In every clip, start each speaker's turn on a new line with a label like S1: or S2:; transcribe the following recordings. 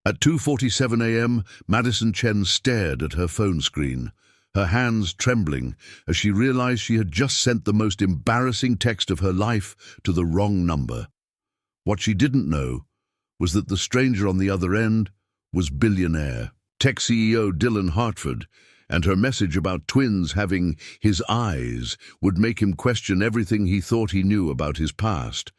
S1: At 2:47 a.m., Madison Chen stared at her phone screen, her hands trembling as she realized she had just sent the most embarrassing text of her life to the wrong number. What she didn't know was that the stranger on the other end was billionaire, tech CEO Dylan Hartford, and her message about twins having his eyes would make him question everything he thought he knew about his past,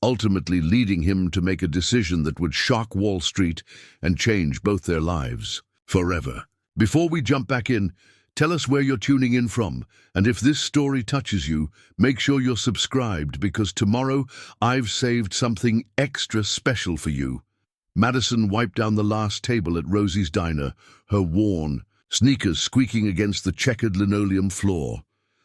S1: ultimately leading him to make a decision that would shock Wall Street and change both their lives forever. Before we jump back in, tell us where you're tuning in from, and if this story touches you, make sure you're subscribed because tomorrow I've saved something extra special for you. Madison wiped down the last table at Rosie's diner, her worn sneakers squeaking against the checkered linoleum floor.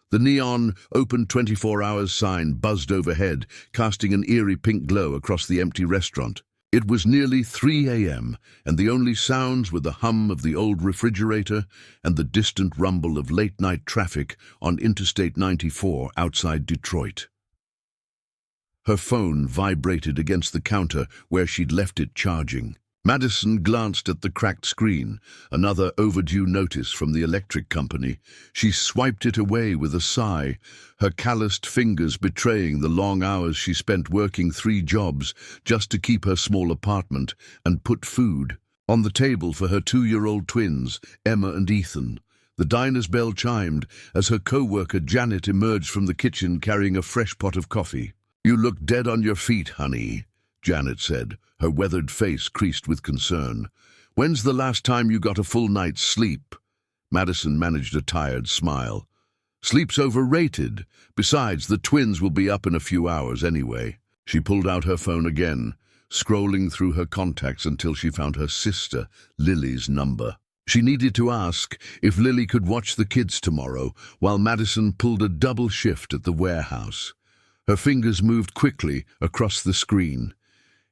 S1: The neon "Open 24 hours" sign buzzed overhead, casting an eerie pink glow across the empty restaurant. It was nearly 3 a.m., and the only sounds were the hum of the old refrigerator and the distant rumble of late-night traffic on Interstate 94 outside Detroit. Her phone vibrated against the counter where she'd left it charging. Madison glanced at the cracked screen, another overdue notice from the electric company. She swiped it away with a sigh, her calloused fingers betraying the long hours she spent working 3 jobs just to keep her small apartment and put food on the table for her 2-year-old twins, Emma and Ethan. The diner's bell chimed as her co-worker Janet emerged from the kitchen carrying a fresh pot of coffee. "You look dead on your feet, honey," Janet said, her weathered face creased with concern. "When's the last time you got a full night's sleep?" Madison managed a tired smile. "Sleep's overrated. Besides, the twins will be up in a few hours anyway." She pulled out her phone again, scrolling through her contacts until she found her sister, Lily's number. She needed to ask if Lily could watch the kids tomorrow while Madison pulled a double shift at the warehouse. Her fingers moved quickly across the screen.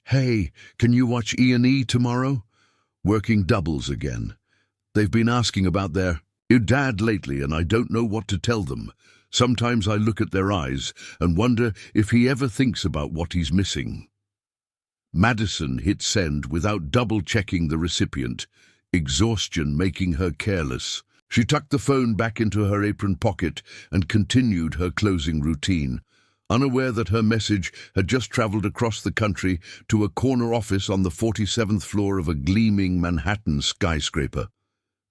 S1: "Hey, can you watch E&E tomorrow?" Working doubles again. "They've been asking about their dad lately, and I don't know what to tell them. Sometimes I look at their eyes and wonder if he ever thinks about what he's missing." Madison hit send without double-checking the recipient, exhaustion making her careless. She tucked the phone back into her apron pocket and continued her closing routine, unaware that her message had just traveled across the country to a corner office on the 47th floor of a gleaming Manhattan skyscraper.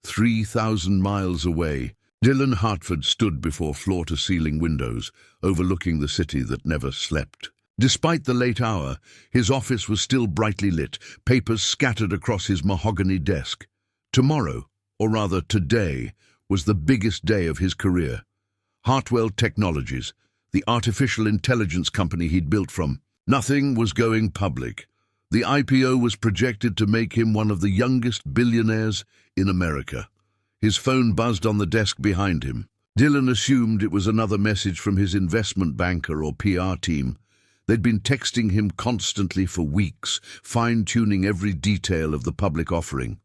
S1: 3,000 miles away, Dylan Hartford stood before floor-to-ceiling windows, overlooking the city that never slept. Despite the late hour, his office was still brightly lit, papers scattered across his mahogany desk. Tomorrow, or rather today, was the biggest day of his career. Hartwell Technologies, the artificial intelligence company he'd built from. Nothing was going public. The IPO was projected to make him one of the youngest billionaires in America. His phone buzzed on the desk behind him. Dylan assumed it was another message from his investment banker or PR team. They'd been texting him constantly for weeks, fine-tuning every detail of the public offering.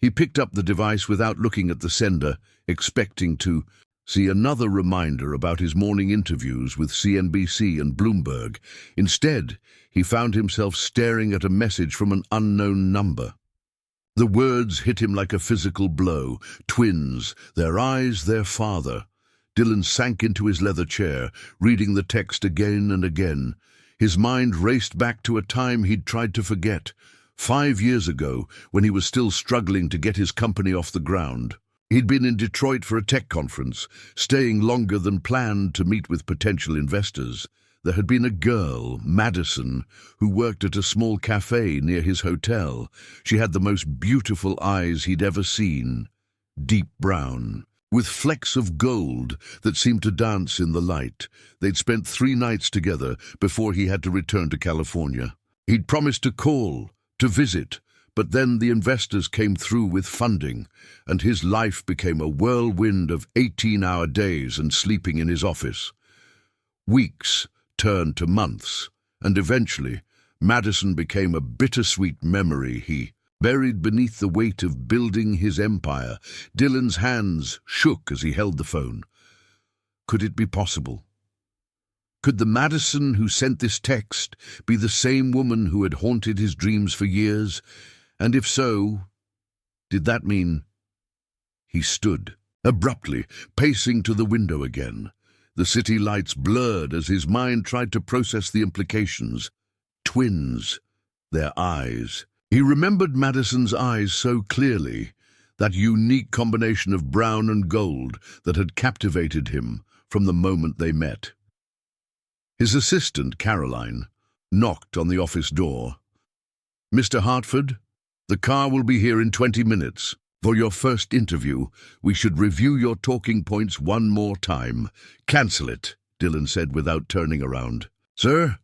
S1: He picked up the device without looking at the sender, expecting to see another reminder about his morning interviews with CNBC and Bloomberg. Instead, he found himself staring at a message from an unknown number. The words hit him like a physical blow. Twins, their eyes, their father. Dylan sank into his leather chair, reading the text again and again. His mind raced back to a time he'd tried to forget, 5 years ago, when he was still struggling to get his company off the ground. He'd been in Detroit for a tech conference, staying longer than planned to meet with potential investors. There had been a girl, Madison, who worked at a small cafe near his hotel. She had the most beautiful eyes he'd ever seen, deep brown, with flecks of gold that seemed to dance in the light. They'd spent 3 nights together before he had to return to California. He'd promised to call, to visit, but then the investors came through with funding, and his life became a whirlwind of 18-hour days and sleeping in his office. Weeks turned to months, and eventually, Madison became a bittersweet memory he buried beneath the weight of building his empire. Dylan's hands shook as he held the phone. Could it be possible? Could the Madison who sent this text be the same woman who had haunted his dreams for years? And if so, did that mean... He stood, abruptly, pacing to the window again. The city lights blurred as his mind tried to process the implications. Twins, their eyes. He remembered Madison's eyes so clearly, that unique combination of brown and gold that had captivated him from the moment they met. His assistant, Caroline, knocked on the office door. "Mr. Hartford, the car will be here in 20 minutes. For your first interview, we should review your talking points one more time." "Cancel it," Dillon said without turning around. "Sir?"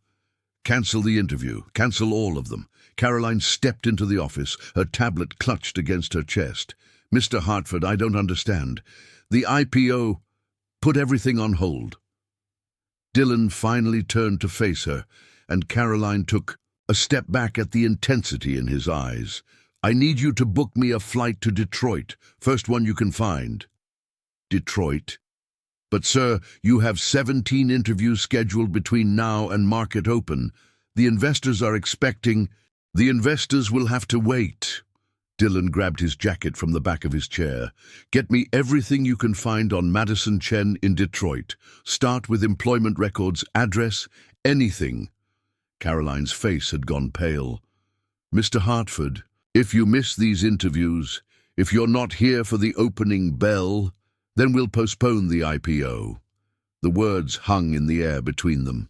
S1: "Cancel the interview. Cancel all of them." Caroline stepped into the office, her tablet clutched against her chest. "Mr. Hartford, I don't understand. The IPO put everything on hold." Dillon finally turned to face her, and Caroline took a step back at the intensity in his eyes. "I need you to book me a flight to Detroit, first one you can find." "Detroit? But sir, you have 17 interviews scheduled between now and market open. The investors are expecting..." "The investors will have to wait." Dillon grabbed his jacket from the back of his chair. "Get me everything you can find on Madison Chen in Detroit. Start with employment records, address, anything." Caroline's face had gone pale. "Mr. Hartford, if you miss these interviews, if you're not here for the opening bell, then we'll postpone the IPO." The words hung in the air between them.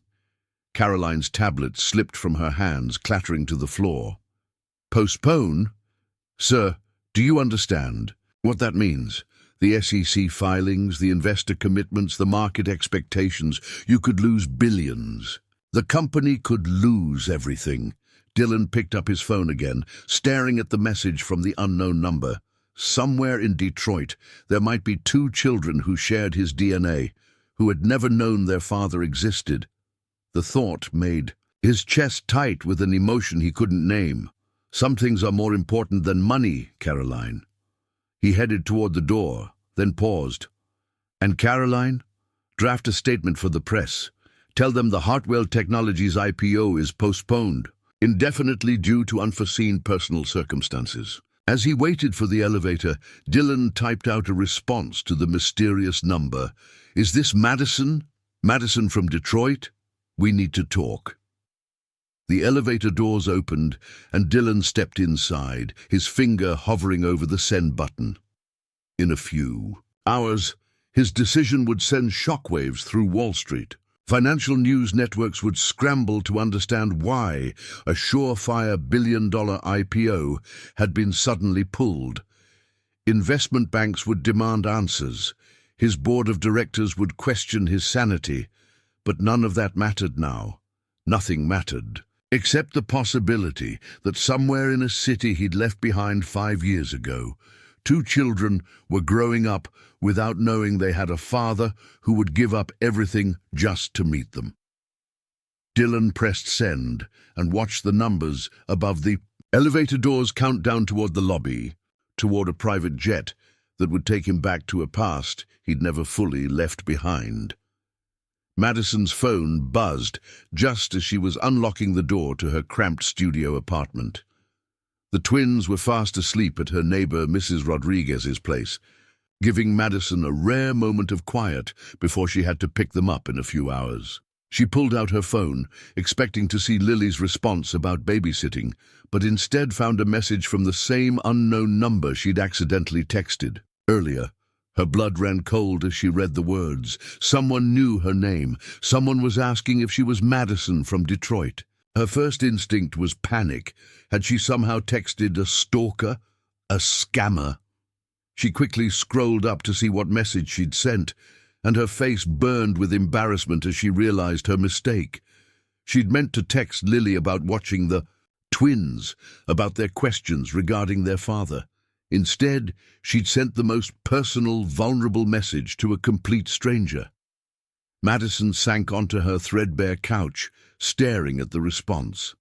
S1: Caroline's tablet slipped from her hands, clattering to the floor. "Postpone? Sir, do you understand what that means? The SEC filings, the investor commitments, the market expectations. You could lose billions. The company could lose everything." Dillon picked up his phone again, staring at the message from the unknown number. Somewhere in Detroit, there might be 2 children who shared his DNA, who had never known their father existed. The thought made his chest tight with an emotion he couldn't name. "Some things are more important than money, Caroline." He headed toward the door, then paused. "And Caroline, draft a statement for the press. Tell them the Hartwell Technologies IPO is postponed, indefinitely due to unforeseen personal circumstances." As he waited for the elevator, Dillon typed out a response to the mysterious number. "Is this Madison? Madison from Detroit? We need to talk." The elevator doors opened, and Dillon stepped inside, his finger hovering over the send button. In a few hours, his decision would send shockwaves through Wall Street. Financial news networks would scramble to understand why a surefire billion-dollar IPO had been suddenly pulled. Investment banks would demand answers. His board of directors would question his sanity. But none of that mattered now. Nothing mattered, except the possibility that somewhere in a city he'd left behind 5 years ago, 2 children were growing up without knowing they had a father who would give up everything just to meet them. Dillon pressed send and watched the numbers above the elevator doors count down toward the lobby, toward a private jet that would take him back to a past he'd never fully left behind. Madison's phone buzzed just as she was unlocking the door to her cramped studio apartment. The twins were fast asleep at her neighbor Mrs. Rodriguez's place, giving Madison a rare moment of quiet before she had to pick them up in a few hours. She pulled out her phone, expecting to see Lily's response about babysitting, but instead found a message from the same unknown number she'd accidentally texted earlier. Her blood ran cold as she read the words. Someone knew her name. Someone was asking if she was Madison from Detroit. Her first instinct was panic. Had she somehow texted a stalker? A scammer? She quickly scrolled up to see what message she'd sent, and her face burned with embarrassment as she realized her mistake. She'd meant to text Lily about watching the twins, about their questions regarding their father. Instead, she'd sent the most personal, vulnerable message to a complete stranger. Madison sank onto her threadbare couch, staring at the response.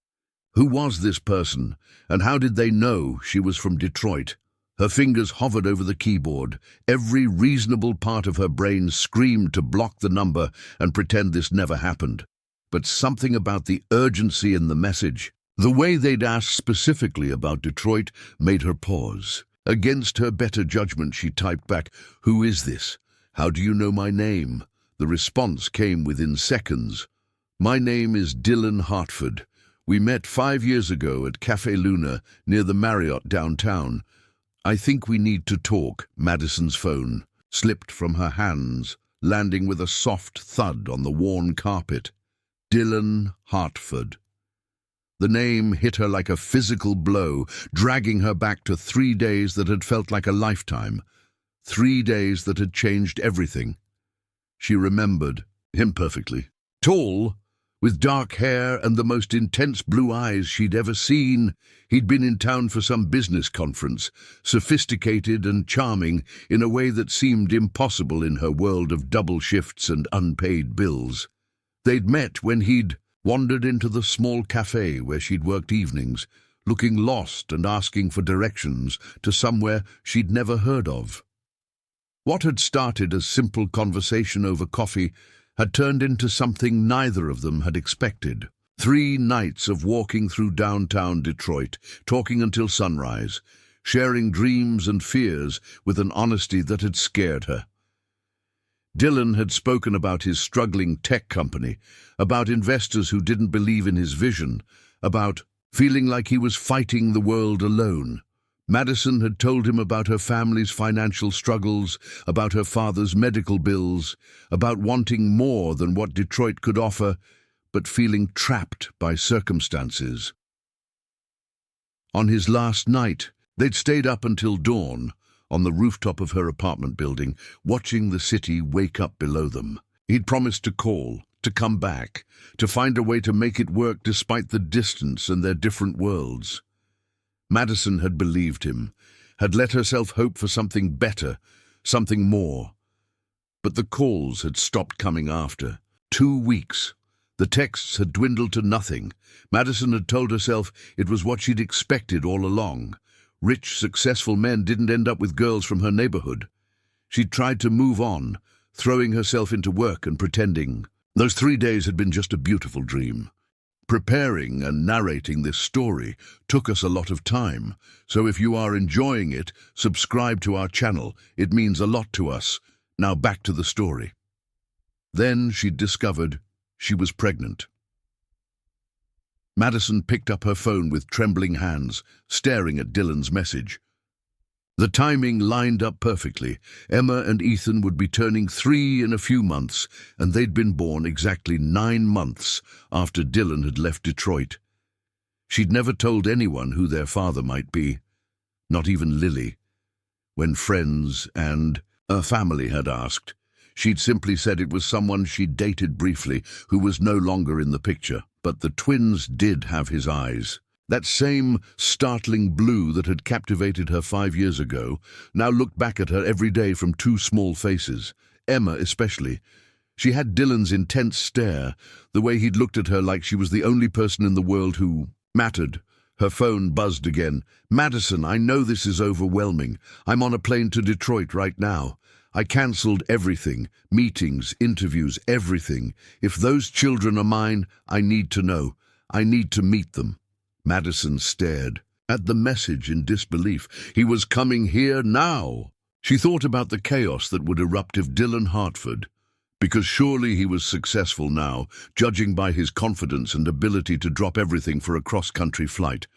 S1: Who was this person, and how did they know she was from Detroit? Her fingers hovered over the keyboard. Every reasonable part of her brain screamed to block the number and pretend this never happened. But something about the urgency in the message, The way they'd asked specifically about Detroit made her pause. Against her better judgment, she typed back, "Who is this? How do you know my name?" The response came within seconds. "My name is Dylan Hartford. We met 5 years ago at Café Luna near the Marriott downtown. I think we need to talk." Madison's phone slipped from her hands, landing with a soft thud on the worn carpet. Dylan Hartford. The name hit her like a physical blow, dragging her back to 3 days that had felt like a lifetime. 3 days that had changed everything. She remembered him perfectly. Tall, with dark hair and the most intense blue eyes she'd ever seen. He'd been in town for some business conference, sophisticated and charming in a way that seemed impossible in her world of double shifts and unpaid bills. They'd met when he'd wandered into the small cafe where she'd worked evenings, looking lost and asking for directions to somewhere she'd never heard of. What had started as simple conversation over coffee had turned into something neither of them had expected. 3 nights of walking through downtown Detroit, talking until sunrise, sharing dreams and fears with an honesty that had scared her. Dylan had spoken about his struggling tech company, about investors who didn't believe in his vision, about feeling like he was fighting the world alone. Madison had told him about her family's financial struggles, about her father's medical bills, about wanting more than what Detroit could offer, but feeling trapped by circumstances. On his last night, they'd stayed up until dawn, on the rooftop of her apartment building, watching the city wake up below them. He'd promised to call, to come back, to find a way to make it work despite the distance and their different worlds. Madison had believed him, had let herself hope for something better, something more. But the calls had stopped coming after. 2 weeks. The texts had dwindled to nothing. Madison had told herself it was what she'd expected all along. Rich, successful men didn't end up with girls from her neighborhood. She'd tried to move on, throwing herself into work and pretending. Those 3 days had been just a beautiful dream. Preparing and narrating this story took us a lot of time, so if you are enjoying it, subscribe to our channel. It means a lot to us. Now back to the story. Then she'd discovered she was pregnant. Madison picked up her phone with trembling hands, staring at Dylan's message. The timing lined up perfectly. Emma and Ethan would be turning 3 in a few months, and they'd been born exactly 9 months after Dylan had left Detroit. She'd never told anyone who their father might be, not even Lily. When friends and her family had asked, she'd simply said it was someone she'd dated briefly who was no longer in the picture. But the twins did have his eyes. That same startling blue that had captivated her 5 years ago now looked back at her every day from 2 small faces. Emma especially. She had Dylan's intense stare, the way he'd looked at her like she was the only person in the world who mattered. Her phone buzzed again. "Madison, I know this is overwhelming. I'm on a plane to Detroit right now. I cancelled everything, meetings, interviews, everything. If those children are mine, I need to know. I need to meet them." Madison stared at the message in disbelief. He was coming here now. She thought about the chaos that would erupt if Dylan Hartford, because surely he was successful now, judging by his confidence and ability to drop everything for a cross-country flight,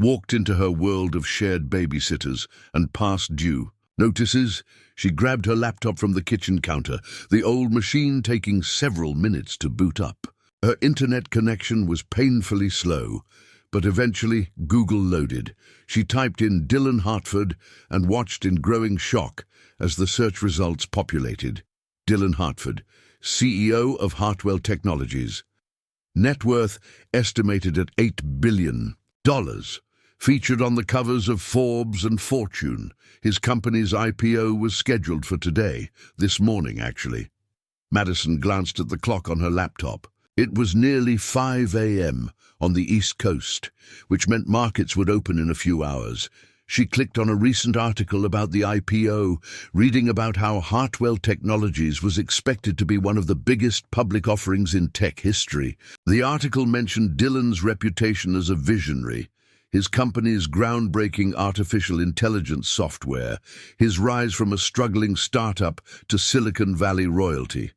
S1: walked into her world of shared babysitters and past due notices. She grabbed her laptop from the kitchen counter, the old machine taking several minutes to boot up. Her internet connection was painfully slow, but eventually Google loaded. She typed in Dylan Hartford and watched in growing shock as the search results populated. Dylan Hartford, CEO of Hartwell Technologies. Net worth estimated at $8 billion. Featured on the covers of Forbes and Fortune. His company's IPO was scheduled for today, this morning actually. Madison glanced at the clock on her laptop. It was nearly 5 a.m. on the East Coast, which meant markets would open in a few hours. She clicked on a recent article about the IPO, reading about how Hartwell Technologies was expected to be one of the biggest public offerings in tech history. The article mentioned Dylan's reputation as a visionary, his company's groundbreaking artificial intelligence software, his rise from a struggling startup to Silicon Valley royalty.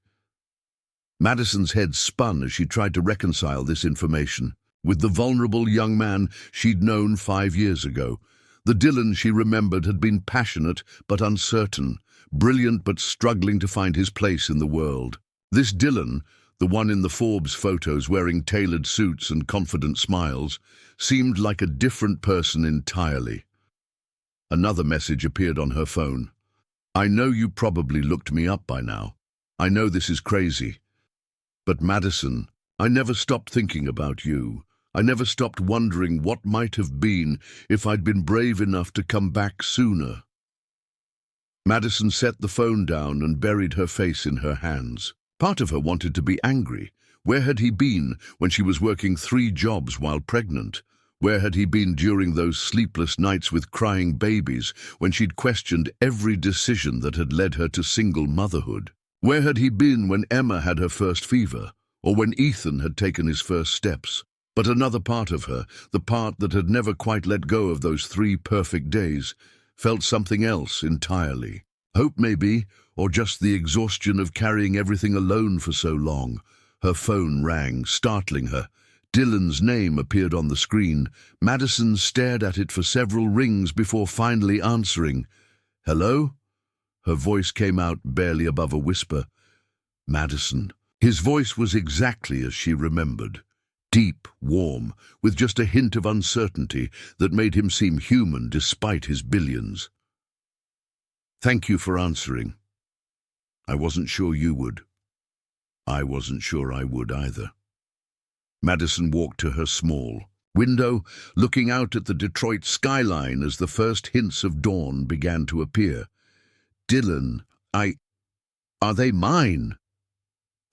S1: Madison's head spun as she tried to reconcile this information with the vulnerable young man she'd known 5 years ago. The Dylan she remembered had been passionate but uncertain, brilliant but struggling to find his place in the world. This Dylan, the one in the Forbes photos wearing tailored suits and confident smiles, seemed like a different person entirely. Another message appeared on her phone. "I know you probably looked me up by now. I know this is crazy. But Madison, I never stopped thinking about you. I never stopped wondering what might have been if I'd been brave enough to come back sooner." Madison set the phone down and buried her face in her hands. Part of her wanted to be angry. Where had he been when she was working 3 jobs while pregnant? Where had he been during those sleepless nights with crying babies when she'd questioned every decision that had led her to single motherhood? Where had he been when Emma had her first fever, or when Ethan had taken his first steps? But another part of her, the part that had never quite let go of those 3 perfect days, felt something else entirely. Hope maybe, or just the exhaustion of carrying everything alone for so long. Her phone rang, startling her. Dylan's name appeared on the screen. Madison stared at it for several rings before finally answering. "Hello?" Her voice came out barely above a whisper. Madison. His voice was exactly as she remembered. Deep, warm, with just a hint of uncertainty that made him seem human despite his billions. "Thank you for answering. I wasn't sure you would." "I wasn't sure I would either." Madison walked to her small window, looking out at the Detroit skyline as the first hints of dawn began to appear. "Dylan, are they mine?"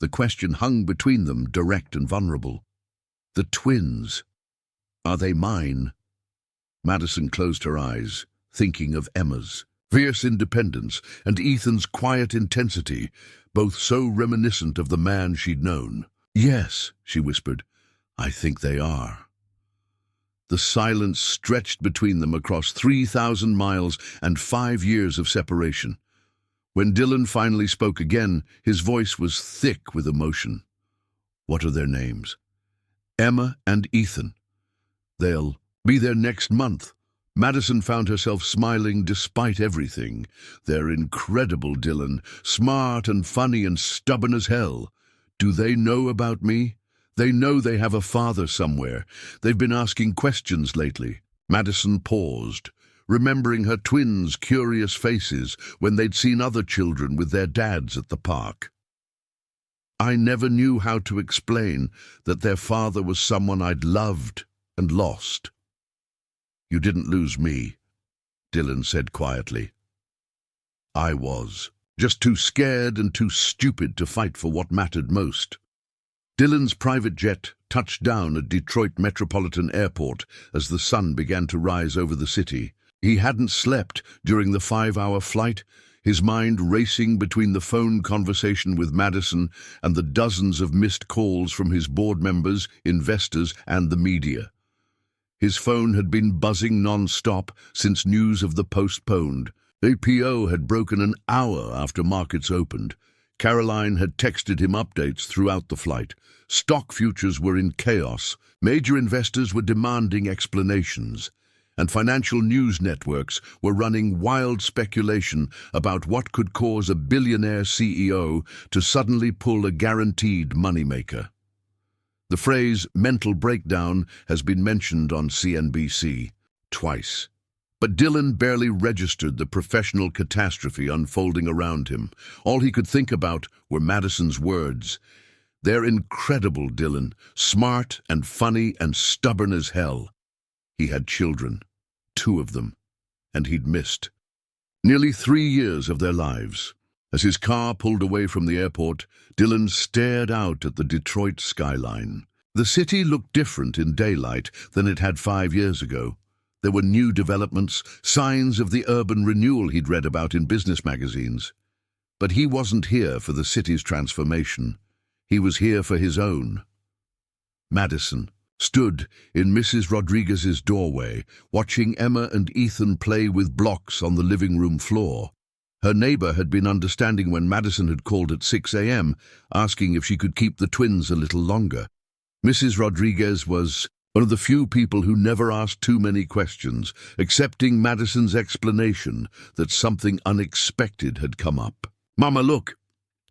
S1: The question hung between them, direct and vulnerable. "The twins, are they mine?" Madison closed her eyes, thinking of Emma's fierce independence and Ethan's quiet intensity, both so reminiscent of the man she'd known. "Yes," she whispered, "I think they are." The silence stretched between them across 3,000 miles and 5 years of separation. When Dylan finally spoke again, his voice was thick with emotion. "What are their names?" "Emma and Ethan. They'll be there next month." Madison found herself smiling despite everything. "They're incredible, Dylan. Smart and funny and stubborn as hell. Do they know about me? They know they have a father somewhere. They've been asking questions lately." Madison paused, remembering her twins' curious faces when they'd seen other children with their dads at the park. "I never knew how to explain that their father was someone I'd loved and lost." "You didn't lose me," Dylan said quietly. "I was. Just too scared and too stupid to fight for what mattered most." Dylan's private jet touched down at Detroit Metropolitan Airport as the sun began to rise over the city. He hadn't slept during the 5-hour flight, his mind racing between the phone conversation with Madison and the dozens of missed calls from his board members, investors, and the media. His phone had been buzzing non-stop since news of the postponed IPO had broken an hour after markets opened. Caroline had texted him updates throughout the flight. Stock futures were in chaos. Major investors were demanding explanations. And financial news networks were running wild speculation about what could cause a billionaire CEO to suddenly pull a guaranteed moneymaker. The phrase mental breakdown has been mentioned on CNBC twice. But Dylan barely registered the professional catastrophe unfolding around him. All he could think about were Madison's words. "They're incredible, Dylan. Smart and funny and stubborn as hell." He had children, 2 of them, and he'd missed nearly 3 years of their lives. As his car pulled away from the airport, Dylan stared out at the Detroit skyline. The city looked different in daylight than it had 5 years ago. There were new developments, signs of the urban renewal he'd read about in business magazines. But he wasn't here for the city's transformation. He was here for his own. Madison stood in Mrs. Rodriguez's doorway, watching Emma and Ethan play with blocks on the living room floor. Her neighbor had been understanding when Madison had called at 6 a.m., asking if she could keep the twins a little longer. Mrs. Rodriguez was one of the few people who never asked too many questions, accepting Madison's explanation that something unexpected had come up. "Mama, look!"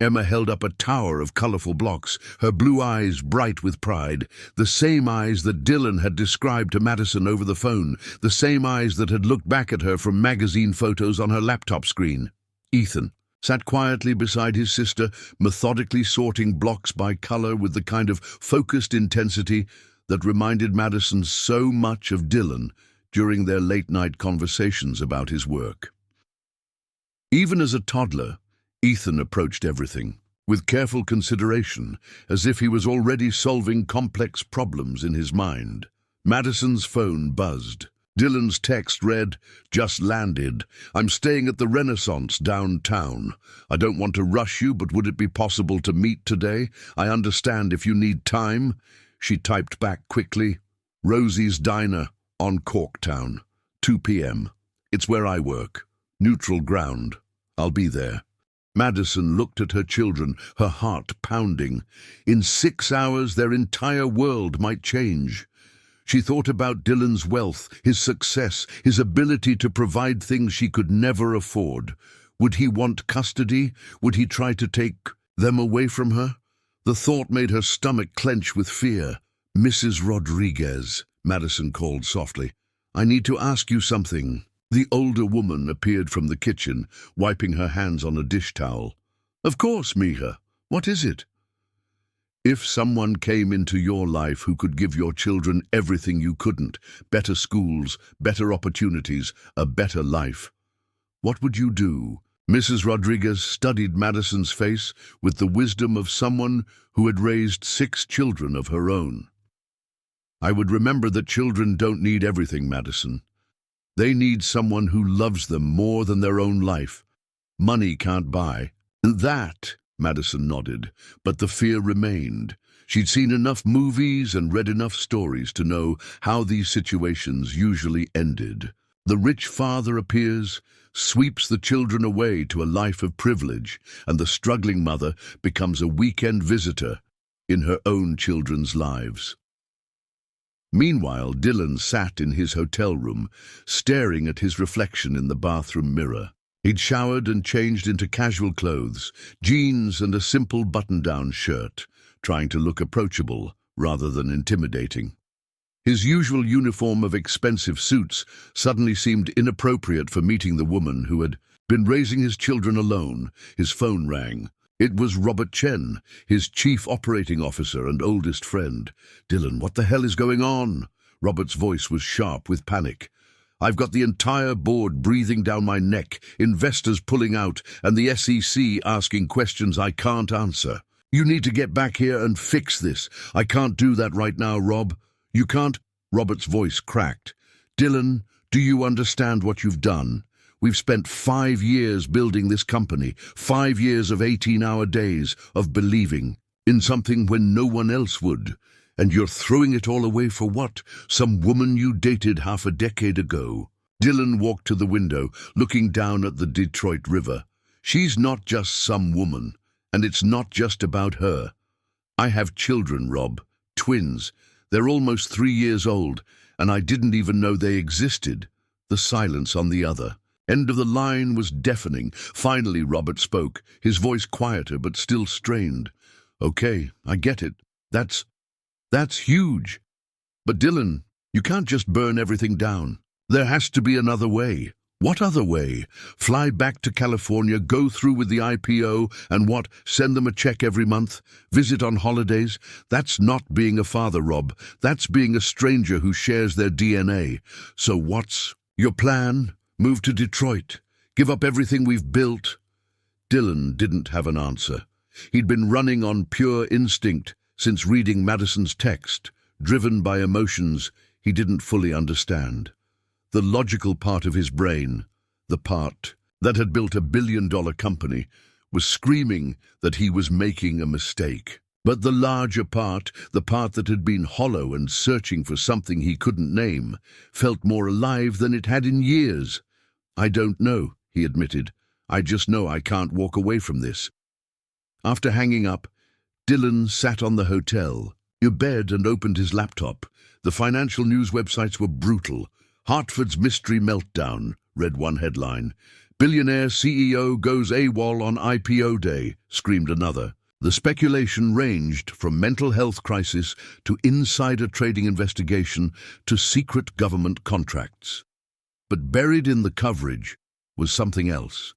S1: Emma held up a tower of colorful blocks, her blue eyes bright with pride, the same eyes that Dylan had described to Madison over the phone, the same eyes that had looked back at her from magazine photos on her laptop screen. Ethan sat quietly beside his sister, methodically sorting blocks by color with the kind of focused intensity that reminded Madison so much of Dylan during their late-night conversations about his work. Even as a toddler, Ethan approached everything with careful consideration, as if he was already solving complex problems in his mind. Madison's phone buzzed. Dylan's text read, "Just landed. I'm staying at the Renaissance downtown. I don't want to rush you, but would it be possible to meet today? I understand if you need time." She typed back quickly, "Rosie's Diner on Corktown, 2 p.m. It's where I work. Neutral ground. I'll be there." Madison looked at her children, her heart pounding. In 6 hours, their entire world might change. She thought about Dylan's wealth, his success, his ability to provide things she could never afford. Would he want custody? Would he try to take them away from her? The thought made her stomach clench with fear. "Mrs. Rodriguez," Madison called softly, "I need to ask you something." The older woman appeared from the kitchen, wiping her hands on a dish towel. "Of course, Mija. What is it?" "If someone came into your life who could give your children everything you couldn't, better schools, better opportunities, a better life, what would you do?" Mrs. Rodriguez studied Madison's face with the wisdom of someone who had raised 6 children of her own. "I would remember that children don't need everything, Madison. They need someone who loves them more than their own life. Money can't buy." "And that," Madison nodded, but the fear remained. She'd seen enough movies and read enough stories to know how these situations usually ended. The rich father appears, sweeps the children away to a life of privilege, and the struggling mother becomes a weekend visitor in her own children's lives. Meanwhile, Dylan sat in his hotel room, staring at his reflection in the bathroom mirror. He'd showered and changed into casual clothes, jeans and a simple button-down shirt, trying to look approachable rather than intimidating. His usual uniform of expensive suits suddenly seemed inappropriate for meeting the woman who had been raising his children alone. His phone rang. It was Robert Chen, his chief operating officer and oldest friend. "Dylan, what the hell is going on?" Robert's voice was sharp with panic. "I've got the entire board breathing down my neck, investors pulling out, and the SEC asking questions I can't answer. You need to get back here and fix this. I can't do that right now, Rob." "You can't?" Robert's voice cracked. "Dylan, do you understand what you've done? We've spent 5 years building this company, 5 years of 18-hour days, of believing in something when no one else would. And you're throwing it all away for what? Some woman you dated half a decade ago." Dylan walked to the window, looking down at the Detroit River. "She's not just some woman, and it's not just about her. I have children, Rob, twins. They're almost 3 years old, and I didn't even know they existed." The silence on the other end of the line was deafening. Finally, Robert spoke, his voice quieter but still strained. "Okay, I get it. That's huge. But Dylan, you can't just burn everything down. There has to be another way." "What other way? Fly back to California, go through with the IPO, and what, send them a check every month? Visit on holidays? That's not being a father, Rob. That's being a stranger who shares their DNA. So what's your plan? Move to Detroit? Give up everything we've built?" Dylan didn't have an answer. He'd been running on pure instinct since reading Madison's text, driven by emotions he didn't fully understand. The logical part of his brain, the part that had built a billion-dollar company, was screaming that he was making a mistake. But the larger part, the part that had been hollow and searching for something he couldn't name, felt more alive than it had in years. "I don't know," he admitted. "I just know I can't walk away from this." After hanging up, Dylan sat on the hotel bed and opened his laptop. The financial news websites were brutal. "Hartford's mystery meltdown," read one headline. "Billionaire CEO goes AWOL on IPO day," screamed another. The speculation ranged from mental health crisis to insider trading investigation to secret government contracts. But buried in the coverage was something else.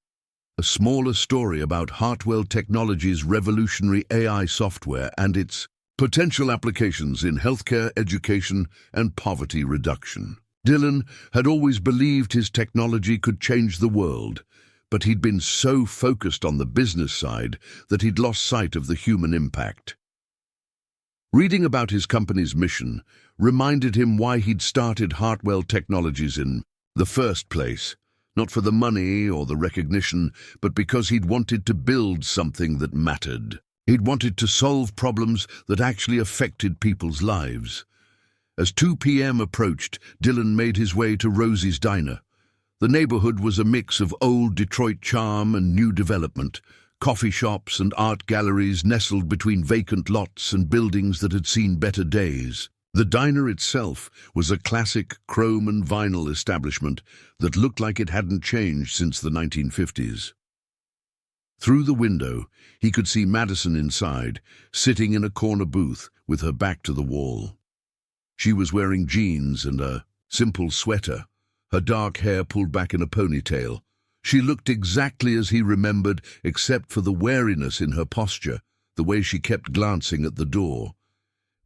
S1: A smaller story about Hartwell Technologies' revolutionary AI software and its potential applications in healthcare, education, and poverty reduction. Dylan had always believed his technology could change the world, but he'd been so focused on the business side that he'd lost sight of the human impact. Reading about his company's mission reminded him why he'd started Hartwell Technologies in the first place. Not for the money or the recognition, but because he'd wanted to build something that mattered. He'd wanted to solve problems that actually affected people's lives. As 2 p.m. approached, Dylan made his way to Rosie's Diner. The neighborhood was a mix of old Detroit charm and new development. Coffee shops and art galleries nestled between vacant lots and buildings that had seen better days. The diner itself was a classic chrome and vinyl establishment that looked like it hadn't changed since the 1950s. Through the window, he could see Madison inside, sitting in a corner booth with her back to the wall. She was wearing jeans and a simple sweater, her dark hair pulled back in a ponytail. She looked exactly as he remembered, except for the wariness in her posture, the way she kept glancing at the door.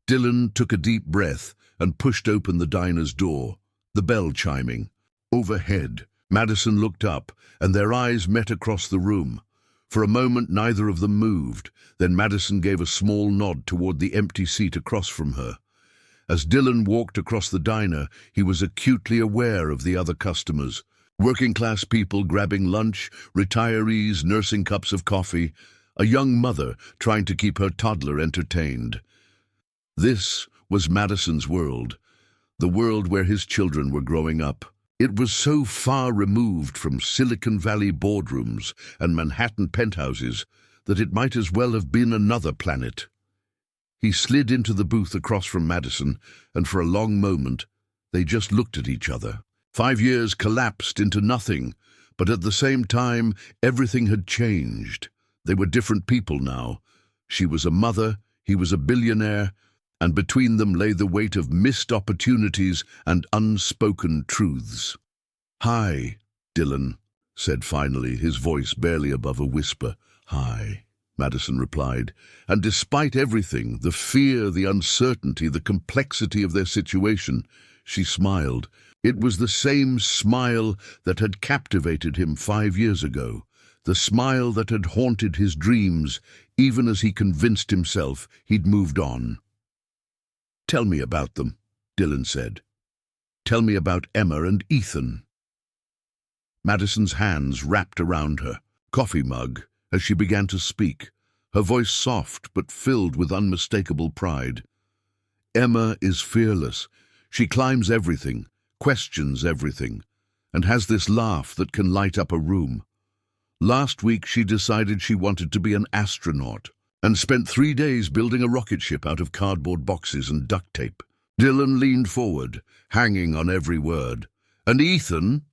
S1: Dylan took a deep breath and pushed open the diner's door, the bell chiming. Overhead, Madison looked up, and their eyes met across the room. For a moment, neither of them moved. Then Madison gave a small nod toward the empty seat across from her. As Dylan walked across the diner, he was acutely aware of the other customers. Working-class people grabbing lunch, retirees nursing cups of coffee, a young mother trying to keep her toddler entertained. This was Madison's world, the world where his children were growing up. It was so far removed from Silicon Valley boardrooms and Manhattan penthouses that it might as well have been another planet. He slid into the booth across from Madison, and for a long moment, they just looked at each other. 5 years collapsed into nothing, but at the same time, everything had changed. They were different people now. She was a mother, he was a billionaire, and between them lay the weight of missed opportunities and unspoken truths. "Hi," Dylan said finally, his voice barely above a whisper. "Hi," Madison replied, and despite everything, the fear, the uncertainty, the complexity of their situation, she smiled. It was the same smile that had captivated him 5 years ago, the smile that had haunted his dreams, even as he convinced himself he'd moved on. "Tell me about them," Dylan said. "Tell me about Emma and Ethan." Madison's hands wrapped around her coffee mug as she began to speak, her voice soft but filled with unmistakable pride. "Emma is fearless. She climbs everything, questions everything, and has this laugh that can light up a room. Last week she decided she wanted to be an astronaut and spent 3 days building a rocket ship out of cardboard boxes and duct tape." Dylan leaned forward, hanging on every word. "And Ethan?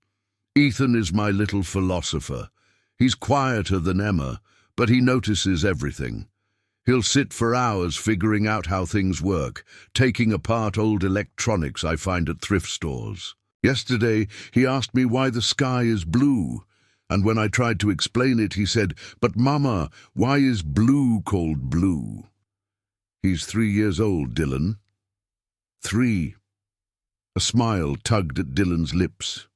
S1: Ethan is my little philosopher. He's quieter than Emma, but he notices everything. He'll sit for hours figuring out how things work, taking apart old electronics I find at thrift stores. Yesterday, he asked me why the sky is blue. And when I tried to explain it, he said, 'But Mama, why is blue called blue?' He's 3 years old, Dylan. 3. A smile tugged at Dylan's lips.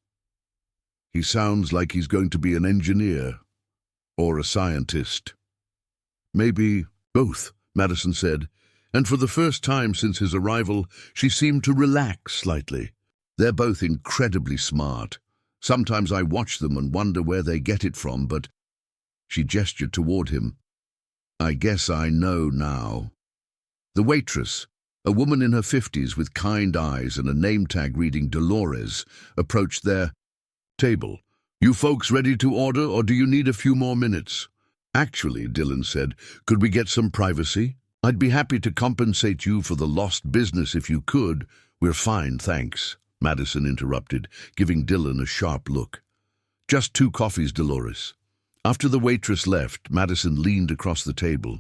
S1: He sounds like he's going to be an engineer or a scientist. Maybe both, Madison said, and for the first time since his arrival, she seemed to relax slightly. They're both incredibly smart. Sometimes I watch them and wonder where they get it from, but she gestured toward him. I guess I know now. The waitress, a woman in her 50s with kind eyes and a name tag reading Dolores, approached their table. You folks ready to order, or do you need a few more minutes? Actually, Dylan said, could we get some privacy? I'd be happy to compensate you for the lost business if you could. We're fine, thanks, Madison interrupted, giving Dylan a sharp look. Just 2 coffees, Dolores. After the waitress left, Madison leaned across the table.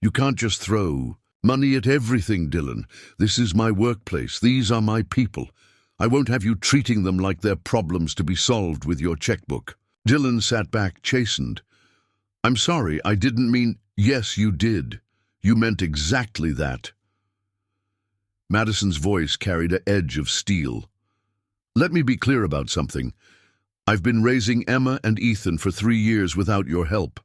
S1: You can't just throw money at everything, Dylan. This is my workplace. These are my people. I won't have you treating them like they're problems to be solved with your checkbook. Dylan sat back, chastened. I'm sorry, I didn't mean... Yes, you did. You meant exactly that. Madison's voice carried an edge of steel. Let me be clear about something. I've been raising Emma and Ethan for 3 years without your help.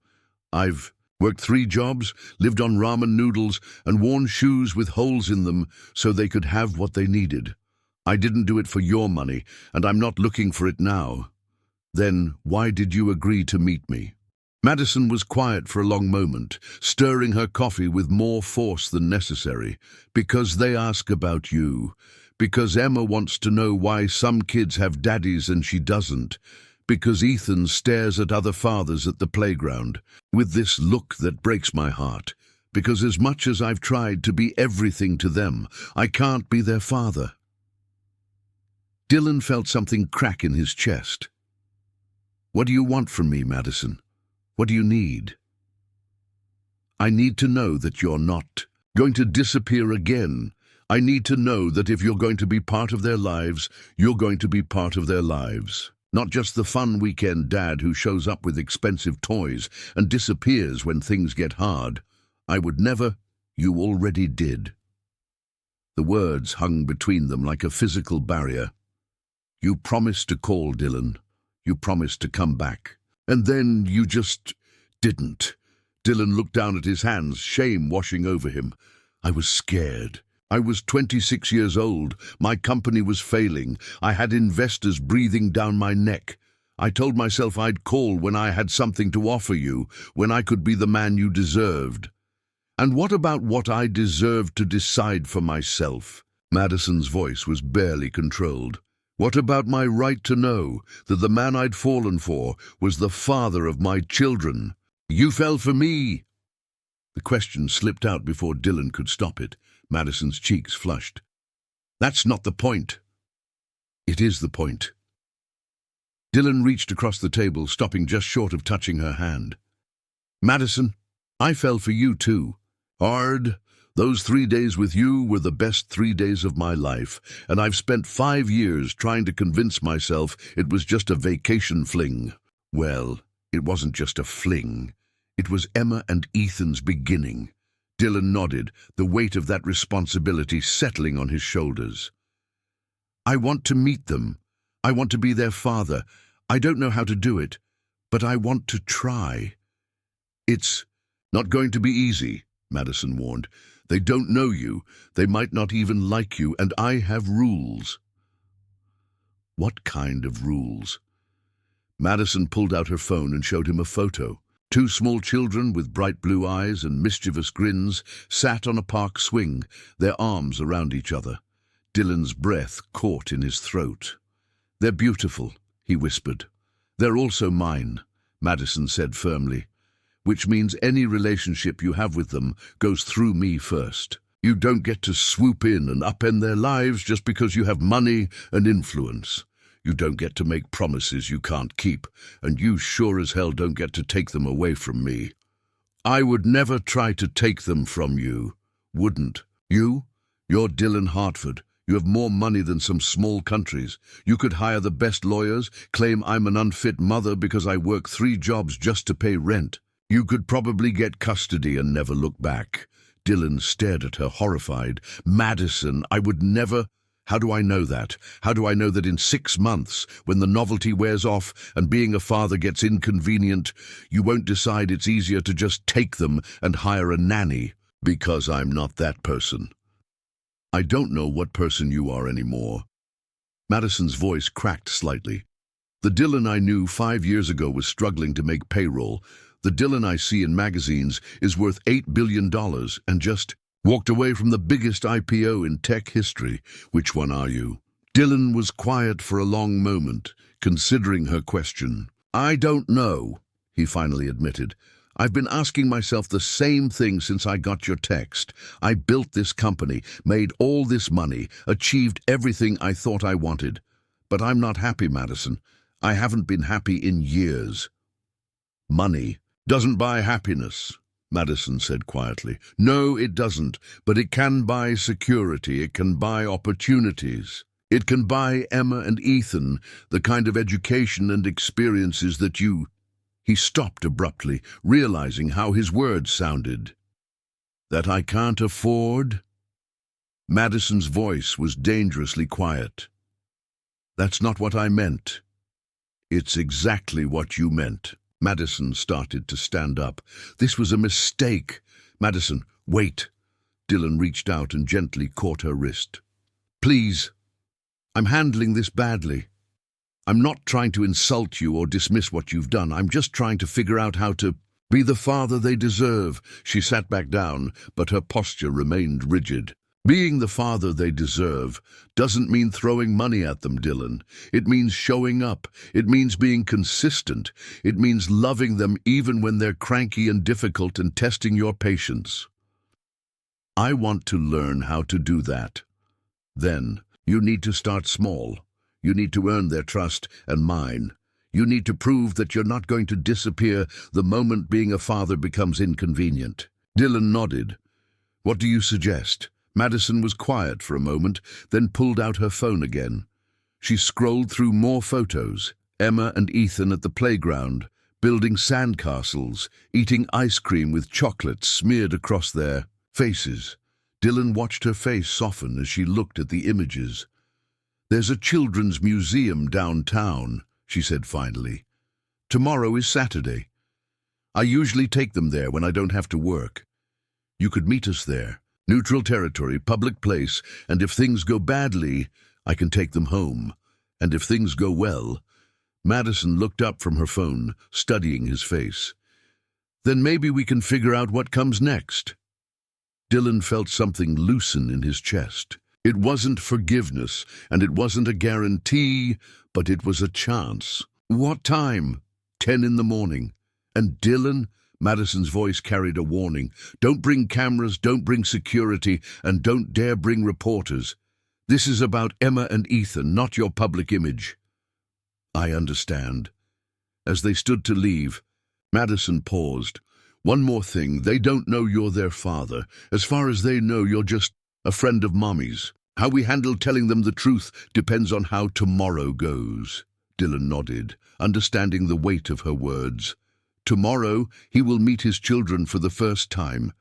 S1: I've worked 3 jobs, lived on ramen noodles, and worn shoes with holes in them so they could have what they needed. I didn't do it for your money, and I'm not looking for it now. Then why did you agree to meet me? Madison was quiet for a long moment, stirring her coffee with more force than necessary. Because they ask about you. Because Emma wants to know why some kids have daddies and she doesn't. Because Ethan stares at other fathers at the playground, with this look that breaks my heart. Because as much as I've tried to be everything to them, I can't be their father. Dylan felt something crack in his chest. What do you want from me, Madison? What do you need? I need to know that you're not going to disappear again. I need to know that if you're going to be part of their lives, you're going to be part of their lives. Not just the fun weekend dad who shows up with expensive toys and disappears when things get hard. I would never. You already did. The words hung between them like a physical barrier. You promised to call, Dylan. You promised to come back. And then you just didn't. Dylan looked down at his hands, shame washing over him. I was scared. I was 26 years old. My company was failing. I had investors breathing down my neck. I told myself I'd call when I had something to offer you, when I could be the man you deserved. And what about what I deserved to decide for myself? Madison's voice was barely controlled. What about my right to know that the man I'd fallen for was the father of my children? You fell for me. The question slipped out before Dylan could stop it. Madison's cheeks flushed. That's not the point. It is the point. Dylan reached across the table, stopping just short of touching her hand. Madison, I fell for you too. Hard. Those 3 days with you were the best 3 days of my life, and I've spent 5 years trying to convince myself it was just a vacation fling. Well, it wasn't just a fling. It was Emma and Ethan's beginning. Dylan nodded, the weight of that responsibility settling on his shoulders. I want to meet them. I want to be their father. I don't know how to do it, but I want to try. It's not going to be easy, Madison warned. They don't know you. They might not even like you, and I have rules. What kind of rules? Madison pulled out her phone and showed him a photo. 2 small children with bright blue eyes and mischievous grins sat on a park swing, their arms around each other. Dylan's breath caught in his throat. They're beautiful, he whispered. They're also mine, Madison said firmly. Which means any relationship you have with them goes through me first. You don't get to swoop in and upend their lives just because you have money and influence. You don't get to make promises you can't keep, and you sure as hell don't get to take them away from me. I would never try to take them from you. Wouldn't. You? You're Dylan Hartford. You have more money than some small countries. You could hire the best lawyers, claim I'm an unfit mother because I work 3 jobs just to pay rent. You could probably get custody and never look back. Dylan stared at her, horrified. Madison, I would never... How do I know that? How do I know that in 6 months, when the novelty wears off and being a father gets inconvenient, you won't decide it's easier to just take them and hire a nanny? Because I'm not that person. I don't know what person you are anymore. Madison's voice cracked slightly. The Dylan I knew 5 years ago was struggling to make payroll. The Dylan I see in magazines is worth $8 billion and just walked away from the biggest IPO in tech history. Which one are you? Dylan was quiet for a long moment, considering her question. I don't know, he finally admitted. I've been asking myself the same thing since I got your text. I built this company, made all this money, achieved everything I thought I wanted. But I'm not happy, Madison. I haven't been happy in years. Money doesn't buy happiness, Madison said quietly. No, it doesn't, but it can buy security, it can buy opportunities. It can buy Emma and Ethan the kind of education and experiences that you... He stopped abruptly, realizing how his words sounded. That I can't afford? Madison's voice was dangerously quiet. That's not what I meant. It's exactly what you meant. Madison started to stand up. This was a mistake. Madison, wait. Dylan reached out and gently caught her wrist. Please. I'm handling this badly. I'm not trying to insult you or dismiss what you've done. I'm just trying to figure out how to be the father they deserve. She sat back down, but her posture remained rigid. Being the father they deserve doesn't mean throwing money at them, Dylan. It means showing up. It means being consistent. It means loving them even when they're cranky and difficult and testing your patience. I want to learn how to do that. Then, you need to start small. You need to earn their trust and mine. You need to prove that you're not going to disappear the moment being a father becomes inconvenient. Dylan nodded. What do you suggest? Madison was quiet for a moment, then pulled out her phone again. She scrolled through more photos. Emma and Ethan at the playground, building sandcastles, eating ice cream with chocolate smeared across their faces. Dylan watched her face soften as she looked at the images. There's a children's museum downtown, she said finally. Tomorrow is Saturday. I usually take them there when I don't have to work. You could meet us there. Neutral territory, public place, and if things go badly, I can take them home. And if things go well... Madison looked up from her phone, studying his face. Then maybe we can figure out what comes next. Dylan felt something loosen in his chest. It wasn't forgiveness, and it wasn't a guarantee, but it was a chance. What time? 10 in the morning. And Dylan? Madison's voice carried a warning. Don't bring cameras, don't bring security, and don't dare bring reporters. This is about Emma and Ethan, not your public image. I understand. As they stood to leave, Madison paused. One more thing, they don't know you're their father. As far as they know, you're just a friend of Mommy's. How we handle telling them the truth depends on how tomorrow goes. Dylan nodded, understanding the weight of her words. Tomorrow, he will meet his children for the first time.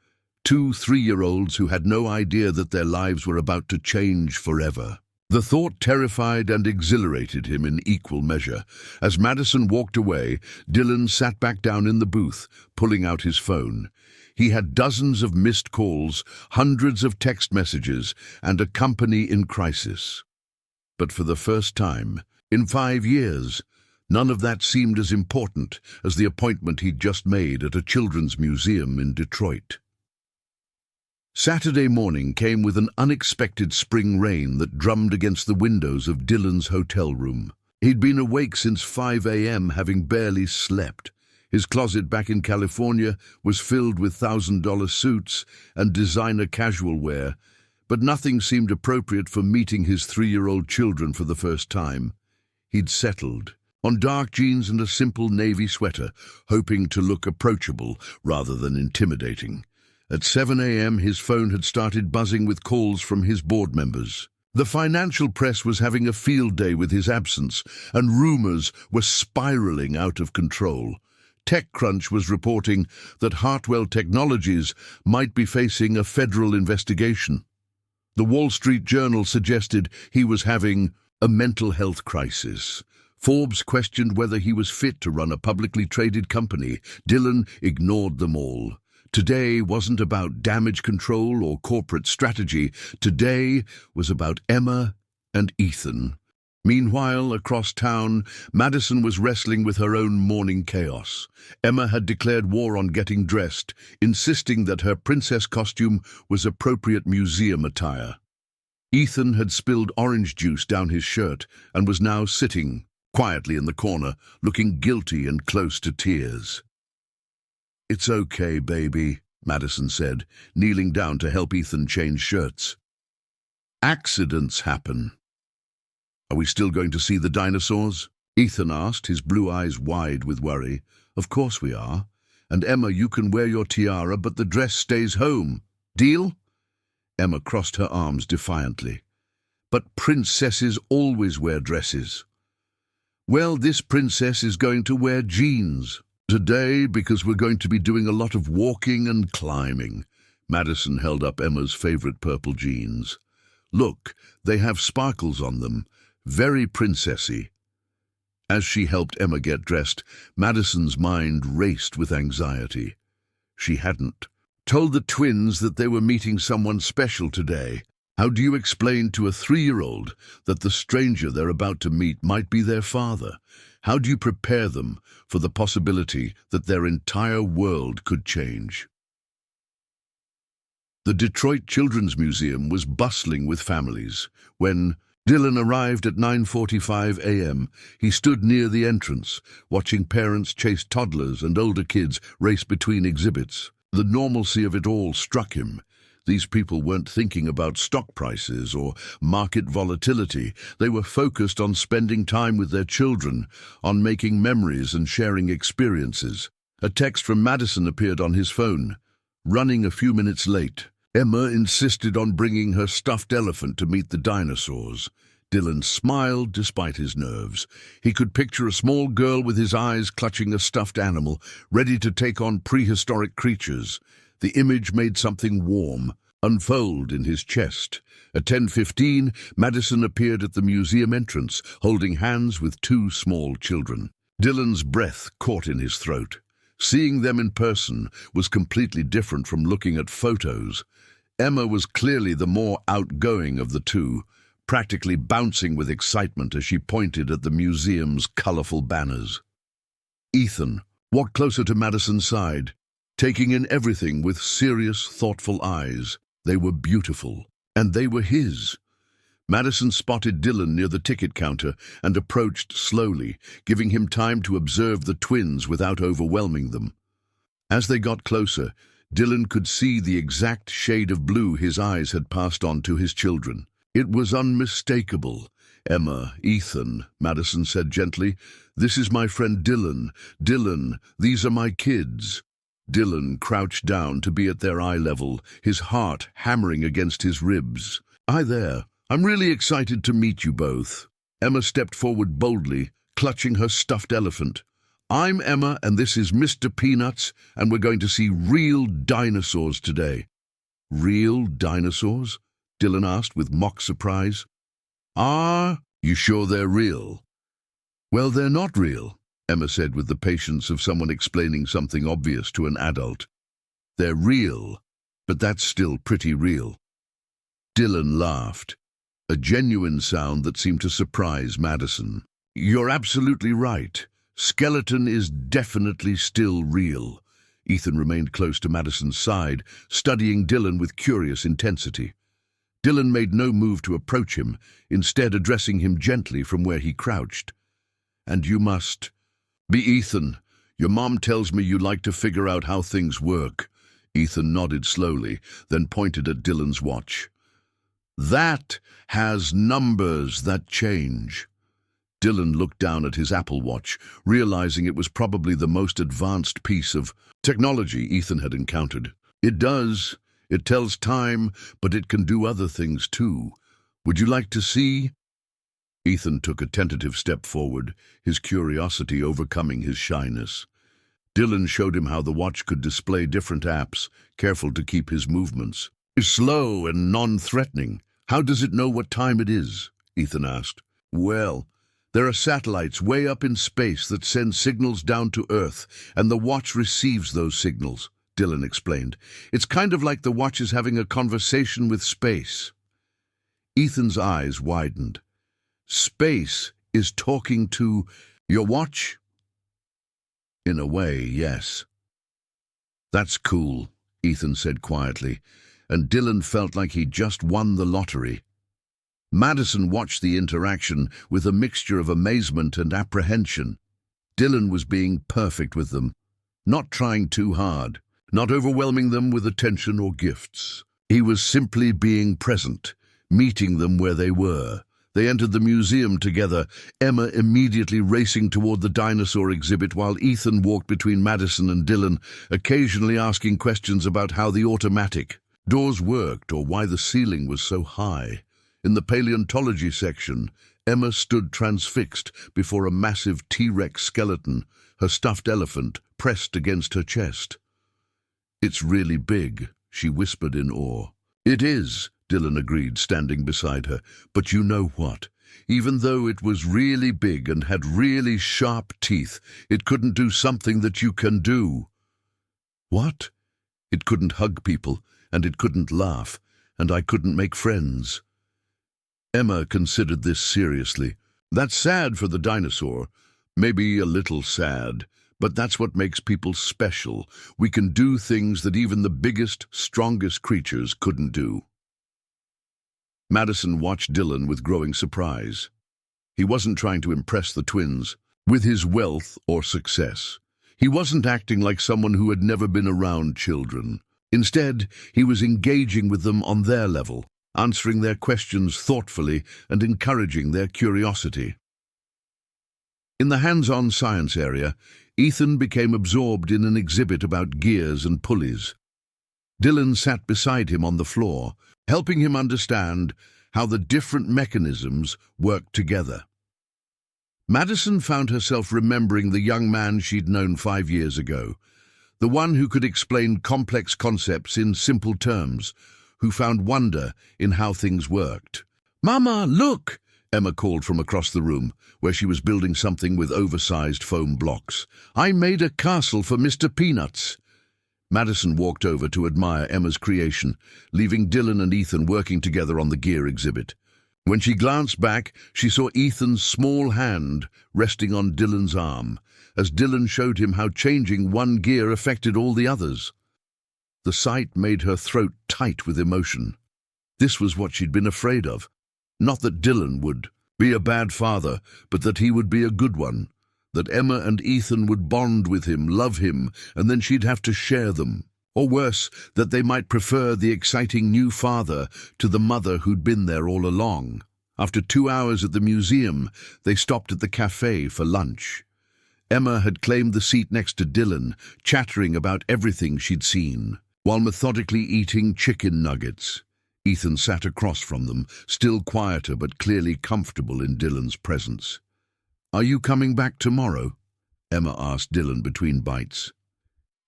S1: 2 3-year-olds who had no idea that their lives were about to change forever. The thought terrified and exhilarated him in equal measure. As Madison walked away, Dylan sat back down in the booth, pulling out his phone. He had dozens of missed calls, hundreds of text messages, and a company in crisis. But for the first time, in 5 years, none of that seemed as important as the appointment he'd just made at a children's museum in Detroit. Saturday morning came with an unexpected spring rain that drummed against the windows of Dylan's hotel room. He'd been awake since 5 a.m., having barely slept. His closet back in California was filled with $1,000 suits and designer casual wear, but nothing seemed appropriate for meeting his 3-year-old children for the first time. He'd settled on dark jeans and a simple navy sweater, hoping to look approachable rather than intimidating. At 7 a.m., his phone had started buzzing with calls from his board members. The financial press was having a field day with his absence, and rumors were spiraling out of control. TechCrunch was reporting that Hartwell Technologies might be facing a federal investigation. The Wall Street Journal suggested he was having a mental health crisis. Forbes questioned whether he was fit to run a publicly traded company. Dylan ignored them all. Today wasn't about damage control or corporate strategy. Today was about Emma and Ethan. Meanwhile, across town, Madison was wrestling with her own morning chaos. Emma had declared war on getting dressed, insisting that her princess costume was appropriate museum attire. Ethan had spilled orange juice down his shirt and was now sitting quietly in the corner, looking guilty and close to tears. "It's okay, baby," Madison said, kneeling down to help Ethan change shirts. "Accidents happen." "Are we still going to see the dinosaurs?" Ethan asked, his blue eyes wide with worry. "Of course we are. And Emma, you can wear your tiara, but the dress stays home. Deal?" Emma crossed her arms defiantly. "But princesses always wear dresses." "Well, this princess is going to wear jeans today because we're going to be doing a lot of walking and climbing." Madison held up Emma's favorite purple jeans. "Look, they have sparkles on them. Very princessy." As she helped Emma get dressed, Madison's mind raced with anxiety. She hadn't told the twins that they were meeting someone special today. How do you explain to a 3-year-old that the stranger they're about to meet might be their father? How do you prepare them for the possibility that their entire world could change? The Detroit Children's Museum was bustling with families. When Dylan arrived at 9:45 a.m., he stood near the entrance, watching parents chase toddlers and older kids race between exhibits. The normalcy of it all struck him. These people weren't thinking about stock prices or market volatility. They were focused on spending time with their children, on making memories and sharing experiences. A text from Madison appeared on his phone. Running a few minutes late, Emma insisted on bringing her stuffed elephant to meet the dinosaurs. Dylan smiled despite his nerves. He could picture a small girl with his eyes clutching a stuffed animal, ready to take on prehistoric creatures. The image made something warm unfold in his chest. At 10:15, Madison appeared at the museum entrance, holding hands with 2 small children. Dylan's breath caught in his throat. Seeing them in person was completely different from looking at photos. Emma was clearly the more outgoing of the two, practically bouncing with excitement as she pointed at the museum's colorful banners. Ethan walked closer to Madison's side, taking in everything with serious, thoughtful eyes. They were beautiful, and they were his. Madison spotted Dylan near the ticket counter and approached slowly, giving him time to observe the twins without overwhelming them. As they got closer, Dylan could see the exact shade of blue his eyes had passed on to his children. It was unmistakable. "Emma, Ethan," Madison said gently, "this is my friend Dylan. Dylan, these are my kids." Dylan crouched down to be at their eye level, his heart hammering against his ribs. "Hi there. I'm really excited to meet you both." Emma stepped forward boldly, clutching her stuffed elephant. "I'm Emma, and this is Mr. Peanuts, and we're going to see real dinosaurs today." "Real dinosaurs?" Dylan asked with mock surprise. "Are you sure they're real?" "Well, they're not real," Emma said with the patience of someone explaining something obvious to an adult. "They're real, but that's still pretty real." Dylan laughed, a genuine sound that seemed to surprise Madison. "You're absolutely right. Skeleton is definitely still real." Ethan remained close to Madison's side, studying Dylan with curious intensity. Dylan made no move to approach him, instead addressing him gently from where he crouched. "And you must be Ethan. Your mom tells me you like to figure out how things work." Ethan nodded slowly, then pointed at Dylan's watch. "That has numbers that change." Dylan looked down at his Apple Watch, realizing it was probably the most advanced piece of technology Ethan had encountered. "It does. It tells time, but it can do other things too. Would you like to see?" Ethan took a tentative step forward, his curiosity overcoming his shyness. Dylan showed him how the watch could display different apps, careful to keep his movements slow and non-threatening. "How does it know what time it is?" Ethan asked. "Well, there are satellites way up in space that send signals down to Earth, and the watch receives those signals," Dylan explained. "It's kind of like the watch is having a conversation with space." Ethan's eyes widened. Space is talking to your watch? In a way, yes. That's cool, Ethan said quietly, and Dylan felt like he'd just won the lottery. Madison watched the interaction with a mixture of amazement and apprehension. Dylan was being perfect with them, not trying too hard, not overwhelming them with attention or gifts. He was simply being present, meeting them where they were. They entered the museum together, Emma immediately racing toward the dinosaur exhibit while Ethan walked between Madison and Dylan, occasionally asking questions about how the automatic doors worked or why the ceiling was so high. In the paleontology section, Emma stood transfixed before a massive T-Rex skeleton, her stuffed elephant pressed against her chest. "It's really big," she whispered in awe. "It is," Dylan agreed, standing beside her. "But you know what? Even though it was really big and had really sharp teeth, it couldn't do something that you can do." "What?" "It couldn't hug people, and it couldn't laugh, and I couldn't make friends." Emma considered this seriously. "That's sad for the dinosaur. Maybe a little sad. But that's what makes people special. We can do things that even the biggest, strongest creatures couldn't do." Madison watched Dylan with growing surprise. He wasn't trying to impress the twins with his wealth or success. He wasn't acting like someone who had never been around children. Instead, he was engaging with them on their level, answering their questions thoughtfully and encouraging their curiosity. In the hands-on science area, Ethan became absorbed in an exhibit about gears and pulleys. Dylan sat beside him on the floor, helping him understand how the different mechanisms worked together. Madison found herself remembering the young man she'd known 5 years ago, the one who could explain complex concepts in simple terms, who found wonder in how things worked. "Mama, look!" Emma called from across the room, where she was building something with oversized foam blocks. "I made a castle for Mr. Peanuts." Madison walked over to admire Emma's creation, leaving Dylan and Ethan working together on the gear exhibit. When she glanced back, she saw Ethan's small hand resting on Dylan's arm, as Dylan showed him how changing one gear affected all the others. The sight made her throat tight with emotion. This was what she'd been afraid of. Not that Dylan would be a bad father, but that he would be a good one. That Emma and Ethan would bond with him, love him, and then she'd have to share them. Or worse, that they might prefer the exciting new father to the mother who'd been there all along. After 2 hours at the museum, they stopped at the cafe for lunch. Emma had claimed the seat next to Dylan, chattering about everything she'd seen, while methodically eating chicken nuggets. Ethan sat across from them, still quieter but clearly comfortable in Dylan's presence. "Are you coming back tomorrow?" Emma asked Dylan between bites.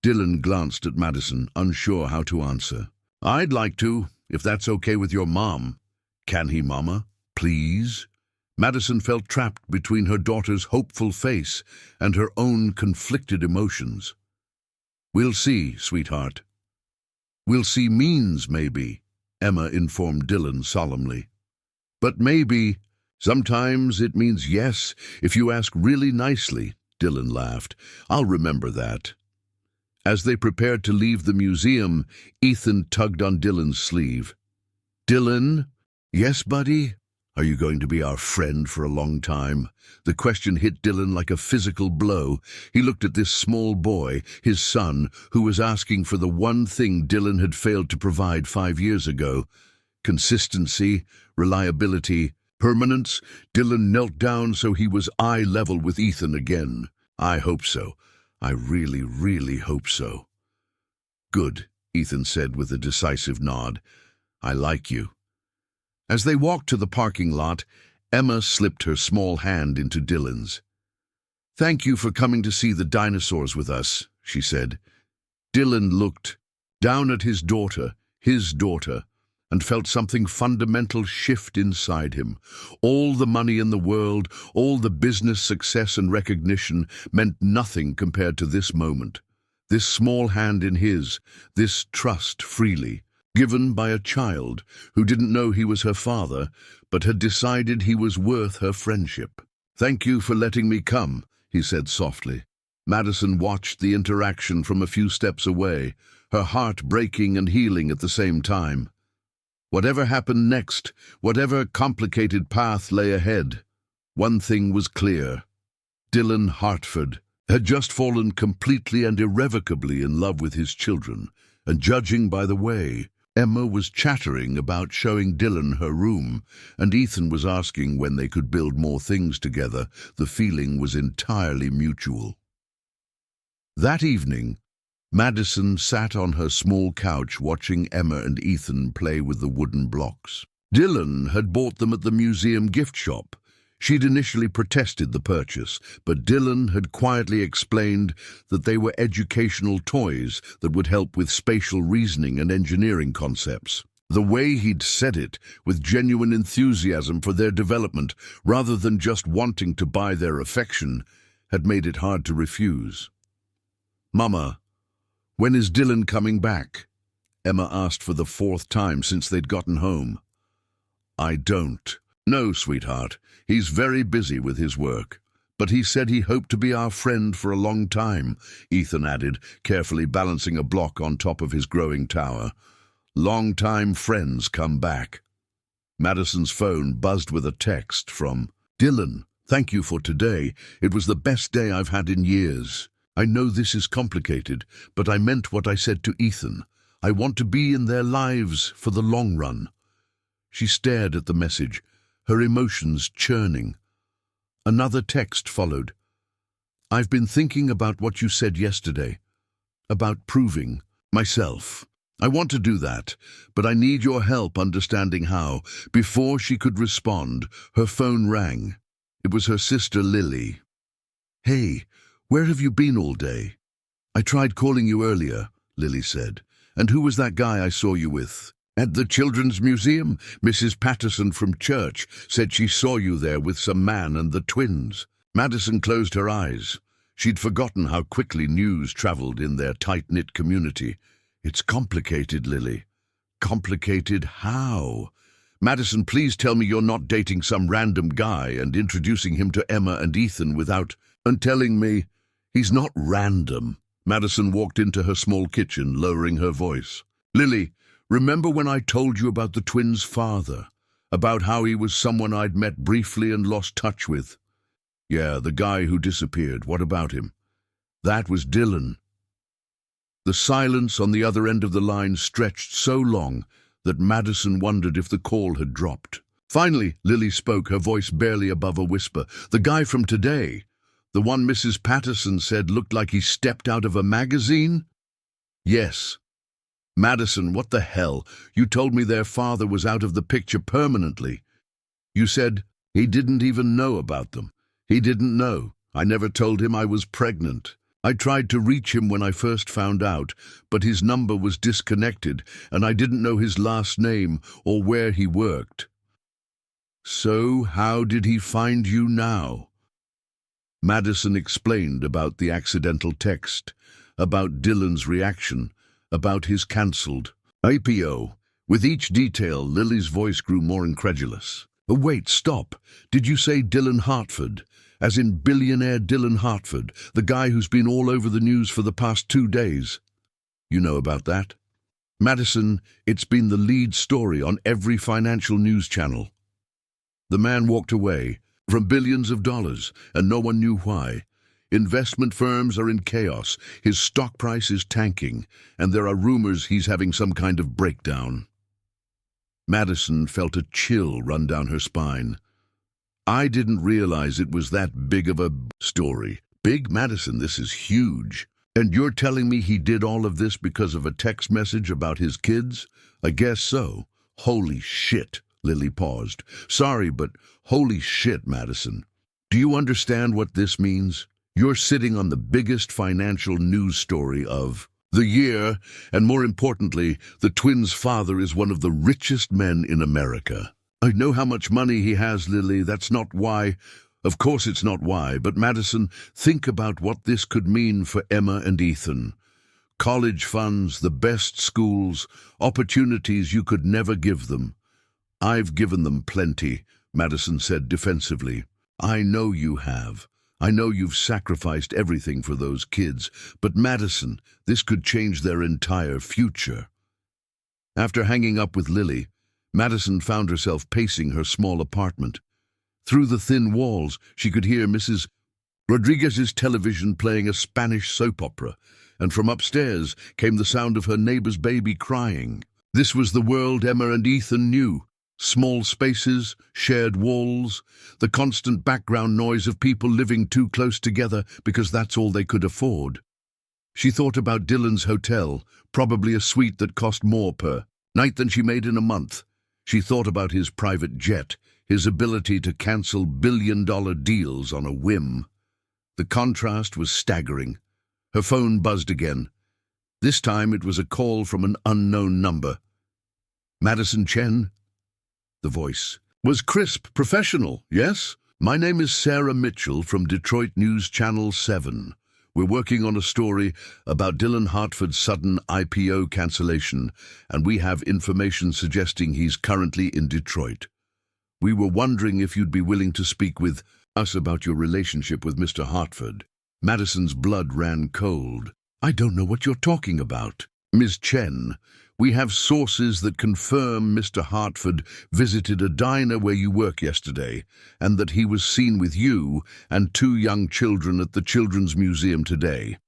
S1: Dylan glanced at Madison, unsure how to answer. "I'd like to, if that's okay with your mom." "Can he, Mama? Please?" Madison felt trapped between her daughter's hopeful face and her own conflicted emotions. "We'll see, sweetheart." "We'll see means, maybe," Emma informed Dylan solemnly. "But maybe, sometimes it means yes, if you ask really nicely," Dylan laughed. "I'll remember that." As they prepared to leave the museum, Ethan tugged on Dylan's sleeve. "Dylan?" "Yes, buddy?" "Are you going to be our friend for a long time?" The question hit Dylan like a physical blow. He looked at this small boy, his son, who was asking for the one thing Dylan had failed to provide 5 years ago. Consistency, reliability, permanence. Dylan knelt down so he was eye level with Ethan again. "I hope so. I really, really hope so." "Good," Ethan said with a decisive nod. "I like you." As they walked to the parking lot, Emma slipped her small hand into Dylan's. "Thank you for coming to see the dinosaurs with us," she said. Dylan looked down at his daughter, and felt something fundamental shift inside him. All the money in the world, all the business success and recognition meant nothing compared to this moment. This small hand in his, this trust freely, given by a child who didn't know he was her father, but had decided he was worth her friendship. "Thank you for letting me come," he said softly. Madison watched the interaction from a few steps away, her heart breaking and healing at the same time. Whatever happened next, whatever complicated path lay ahead, one thing was clear. Dylan Hartford had just fallen completely and irrevocably in love with his children, and judging by the way Emma was chattering about showing Dylan her room, and Ethan was asking when they could build more things together, the feeling was entirely mutual. That evening, Madison sat on her small couch watching Emma and Ethan play with the wooden blocks. Dylan had bought them at the museum gift shop. She'd initially protested the purchase, but Dylan had quietly explained that they were educational toys that would help with spatial reasoning and engineering concepts. The way he'd said it, with genuine enthusiasm for their development, rather than just wanting to buy their affection, had made it hard to refuse. "Mama, when is Dylan coming back?" Emma asked for the 4th time since they'd gotten home. "I don't know, sweetheart. He's very busy with his work. But he said he hoped to be our friend for a long time," Ethan added, carefully balancing a block on top of his growing tower. "Long-time friends come back." Madison's phone buzzed with a text from Dylan. "Thank you for today. It was the best day I've had in years. I know this is complicated, but I meant what I said to Ethan. I want to be in their lives for the long run." She stared at the message, her emotions churning. Another text followed. "I've been thinking about what you said yesterday, about proving myself. I want to do that, but I need your help understanding how." Before she could respond, her phone rang. It was her sister Lily. "Hey, where have you been all day?" "I tried calling you earlier," Lily said. "And who was that guy I saw you with?" "At the Children's Museum. Mrs. Patterson from church said she saw you there with some man and the twins." Madison closed her eyes. She'd forgotten how quickly news traveled in their tight-knit community. "It's complicated, Lily." "Complicated how?" "Madison, please tell me you're not dating some random guy and introducing him to Emma and Ethan without and telling me he's not random." Madison walked into her small kitchen, lowering her voice. "Lily, remember when I told you about the twins' father? About how he was someone I'd met briefly and lost touch with?" "Yeah, the guy who disappeared. What about him?" "That was Dylan." The silence on the other end of the line stretched so long that Madison wondered if the call had dropped. Finally, Lily spoke, her voice barely above a whisper. "The guy from today? The one Mrs. Patterson said looked like he stepped out of a magazine?" "Yes." "Madison, what the hell? You told me their father was out of the picture permanently. You said he didn't even know about them." "He didn't know. I never told him I was pregnant. I tried to reach him when I first found out, but his number was disconnected, and I didn't know his last name or where he worked." "So how did he find you now?" Madison explained about the accidental text, about Dylan's reaction, about his cancelled IPO. With each detail, Lily's voice grew more incredulous. "Oh, wait, stop. Did you say Dylan Hartford? As in billionaire Dylan Hartford, the guy who's been all over the news for the past 2 days? You know about that?" "Madison, it's been the lead story on every financial news channel." The man walked away, from billions of dollars, and no one knew why. Investment firms are in chaos, his stock price is tanking, and there are rumors he's having some kind of breakdown. Madison felt a chill run down her spine. "I didn't realize it was that big of a story." "Big, Madison, this is huge. And you're telling me he did all of this because of a text message about his kids?" "I guess so." "Holy shit." Lily paused. "Sorry, but holy shit, Madison. Do you understand what this means? You're sitting on the biggest financial news story of the year, and more importantly, the twins' father is one of the richest men in America." "I know how much money he has, Lily. That's not why." "Of course it's not why, but Madison, think about what this could mean for Emma and Ethan. College funds, the best schools, opportunities you could never give them. I've given them plenty, Madison said defensively. I know you have. I know you've sacrificed everything for those kids, but Madison, this could change their entire future. After hanging up with Lily, Madison found herself pacing her small apartment. Through the thin walls, she could hear Mrs. Rodriguez's television playing a Spanish soap opera, and from upstairs came the sound of her neighbor's baby crying. This was the world Emma and Ethan knew. Small spaces, shared walls, the constant background noise of people living too close together because that's all they could afford. She thought about Dylan's hotel, probably a suite that cost more per night than she made in a month. She thought about his private jet, his ability to cancel billion-dollar deals on a whim. The contrast was staggering. Her phone buzzed again. This time it was a call from an unknown number. Madison Chen? The voice was crisp, professional, yes? My name is Sarah Mitchell from Detroit News Channel 7. We're working on a story about Dylan Hartford's sudden IPO cancellation, and we have information suggesting he's currently in Detroit. We were wondering if you'd be willing to speak with us about your relationship with Mr. Hartford. Madison's blood ran cold. I don't know what you're talking about. Ms. Chen, we have sources that confirm Mr. Hartford visited a diner where you work yesterday, and that he was seen with you and 2 young children at the Children's Museum today.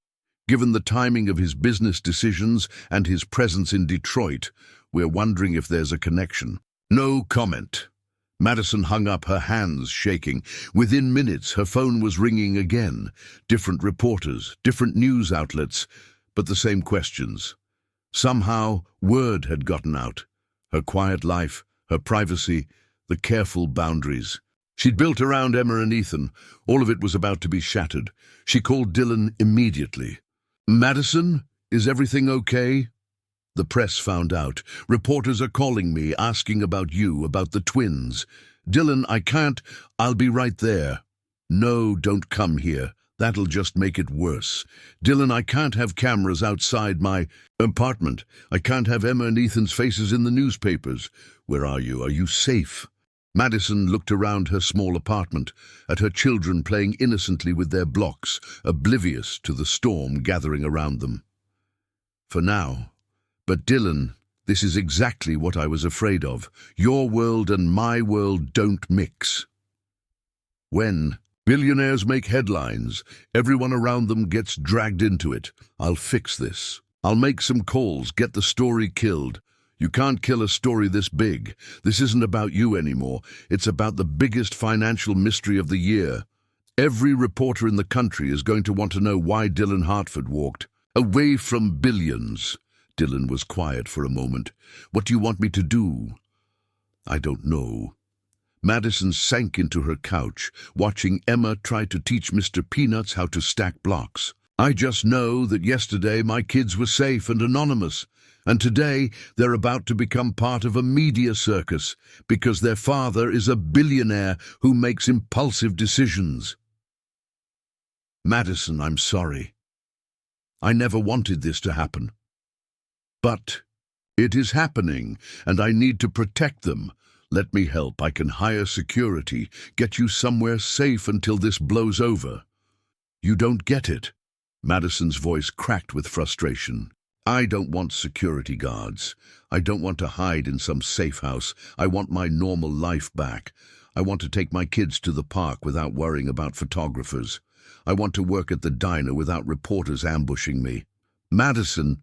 S1: Given the timing of his business decisions and his presence in Detroit, we're wondering if there's a connection. No comment. Madison hung up, her hands shaking. Within minutes, her phone was ringing again. Different reporters, different news outlets, but the same questions. Somehow, word had gotten out. Her quiet life, her privacy, the careful boundaries. She'd built around Emma and Ethan. All of it was about to be shattered. She called Dylan immediately. Madison, is everything okay? The press found out. Reporters are calling me, asking about you, about the twins. Dylan, I can't. I'll be right there. No, don't come here. That'll just make it worse. Dylan, I can't have cameras outside my apartment. I can't have Emma and Ethan's faces in the newspapers. Where are you? Are you safe? Madison looked around her small apartment, at her children playing innocently with their blocks, oblivious to the storm gathering around them. For now. But Dylan, this is exactly what I was afraid of. Your world and my world don't mix. When billionaires make headlines, everyone around them gets dragged into it. I'll fix this. I'll make some calls, get the story killed. You can't kill a story this big. This isn't about you anymore. It's about the biggest financial mystery of the year. Every reporter in the country is going to want to know why Dylan Hartford walked away from billions. Dylan was quiet for a moment. What do you want me to do? I don't know. Madison sank into her couch, watching Emma try to teach Mr. Peanuts how to stack blocks. I just know that yesterday my kids were safe and anonymous, and today they're about to become part of a media circus because their father is a billionaire who makes impulsive decisions. Madison, I'm sorry. I never wanted this to happen. But it is happening, and I need to protect them. Let me help. I can hire security, get you somewhere safe until this blows over. You don't get it. Madison's voice cracked with frustration. I don't want security guards. I don't want to hide in some safe house. I want my normal life back. I want to take my kids to the park without worrying about photographers. I want to work at the diner without reporters ambushing me. Madison,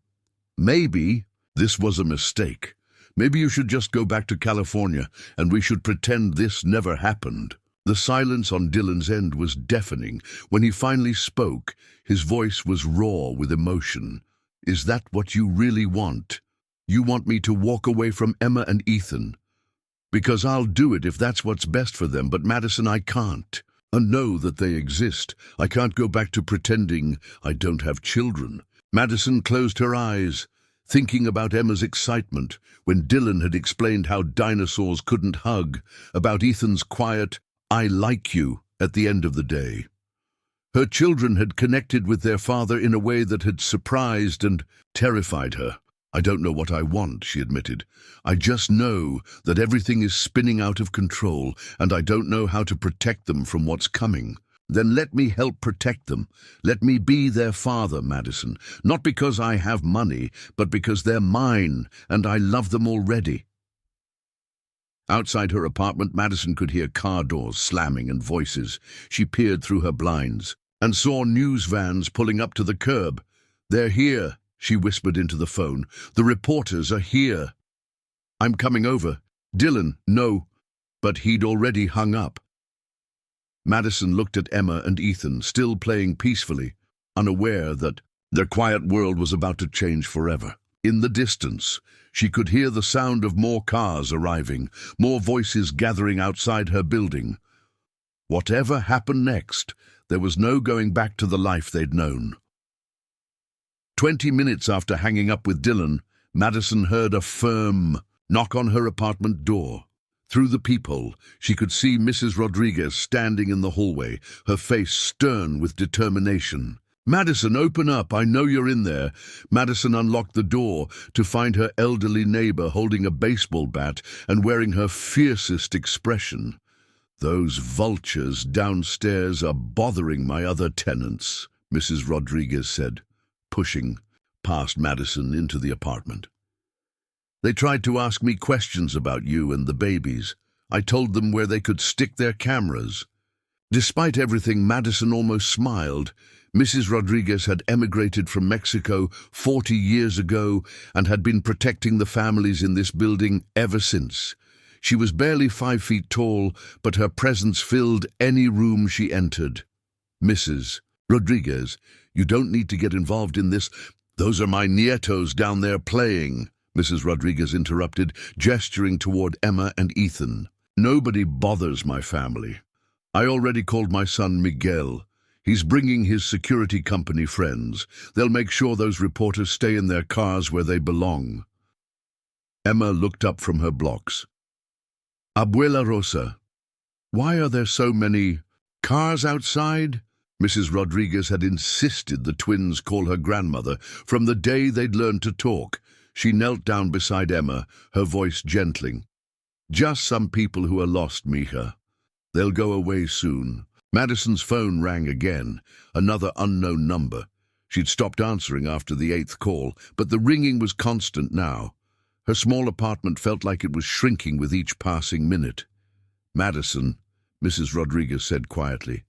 S1: maybe this was a mistake. Maybe you should just go back to California, and we should pretend this never happened. The silence on Dylan's end was deafening. When he finally spoke, his voice was raw with emotion. Is that what you really want? You want me to walk away from Emma and Ethan? Because I'll do it if that's what's best for them, but Madison, I can't. I know that they exist. I can't go back to pretending I don't have children. Madison closed her eyes, thinking about Emma's excitement when Dylan had explained how dinosaurs couldn't hug, about Ethan's quiet, I like you, at the end of the day. Her children had connected with their father in a way that had surprised and terrified her. "I don't know what I want," she admitted. "I just know that everything is spinning out of control, and I don't know how to protect them from what's coming." "Then let me help protect them. Let me be their father, Madison. Not because I have money, but because they're mine, and I love them already." Outside her apartment, Madison could hear car doors slamming and voices. She peered through her blinds and saw news vans pulling up to the curb. "They're here," she whispered into the phone. "The reporters are here." "I'm coming over." "Dylan, no." But he'd already hung up. Madison looked at Emma and Ethan, still playing peacefully, unaware that their quiet world was about to change forever. In the distance, she could hear the sound of more cars arriving, more voices gathering outside her building. Whatever happened next, there was no going back to the life they'd known. 20 minutes after hanging up with Dylan, Madison heard a firm knock on her apartment door. Through the peephole, she could see Mrs. Rodriguez standing in the hallway, her face stern with determination. "Madison, open up, I know you're in there." Madison unlocked the door to find her elderly neighbor holding a baseball bat and wearing her fiercest expression. "Those vultures downstairs are bothering my other tenants," Mrs. Rodriguez said, pushing past Madison into the apartment. "They tried to ask me questions about you and the babies. I told them where they could stick their cameras." Despite everything, Madison almost smiled. Mrs. Rodriguez had emigrated from Mexico 40 years ago and had been protecting the families in this building ever since. She was barely 5 feet tall, but her presence filled any room she entered. "Mrs. Rodriguez, you don't need to get involved in this. Those are my nietos down there playing," Mrs. Rodriguez interrupted, gesturing toward Emma and Ethan. "Nobody bothers my family. I already called my son Miguel. He's bringing his security company friends. They'll make sure those reporters stay in their cars where they belong." Emma looked up from her blocks. "Abuela Rosa, why are there so many cars outside?" Mrs. Rodriguez had insisted the twins call her grandmother from the day they'd learned to talk. She knelt down beside Emma, her voice gentling. "Just some people who are lost, mija. They'll go away soon." Madison's phone rang again, another unknown number. She'd stopped answering after the 8th call, but the ringing was constant now. Her small apartment felt like it was shrinking with each passing minute. "Madison," Mrs. Rodriguez said quietly,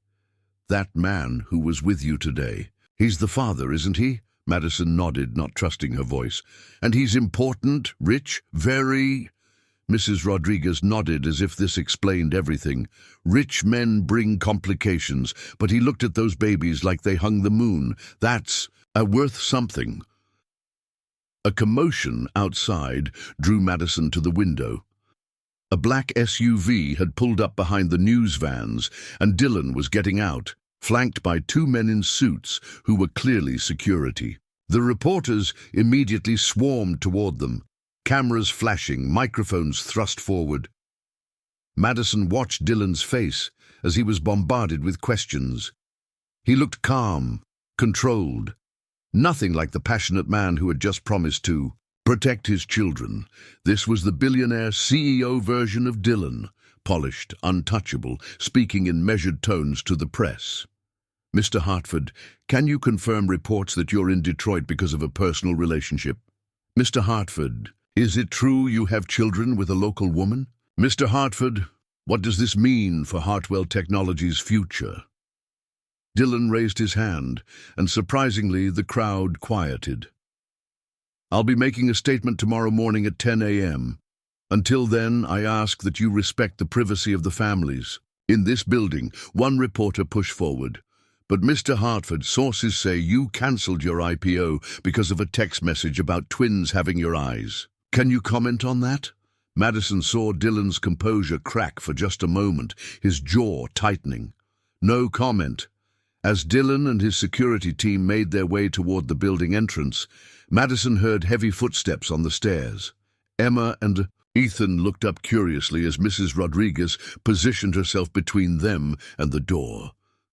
S1: "that man who was with you today, he's the father, isn't he?" Madison nodded, not trusting her voice. "And he's important, rich, very—" Mrs. Rodriguez nodded as if this explained everything. "Rich men bring complications, but he looked at those babies like they hung the moon. That's worth something." A commotion outside drew Madison to the window. A black SUV had pulled up behind the news vans, and Dylan was getting out, flanked by 2 men in suits who were clearly security. The reporters immediately swarmed toward them, cameras flashing, microphones thrust forward. Madison watched Dylan's face as he was bombarded with questions. He looked calm, controlled, nothing like the passionate man who had just promised to protect his children. This was the billionaire CEO version of Dylan, polished, untouchable, speaking in measured tones to the press. "Mr. Hartford, can you confirm reports that you're in Detroit because of a personal relationship?" "Mr. Hartford, is it true you have children with a local woman?" "Mr. Hartford, what does this mean for Hartwell Technologies' future?" Dylan raised his hand, and surprisingly the crowd quieted. "I'll be making a statement tomorrow morning at 10 a.m. Until then, I ask that you respect the privacy of the families. In this building, one reporter pushed forward. "But Mr. Hartford, sources say you cancelled your IPO because of a text message about twins having your eyes. Can you comment on that?" Madison saw Dylan's composure crack for just a moment, his jaw tightening. "No comment." As Dylan and his security team made their way toward the building entrance, Madison heard heavy footsteps on the stairs. Emma and Ethan looked up curiously as Mrs. Rodriguez positioned herself between them and the door.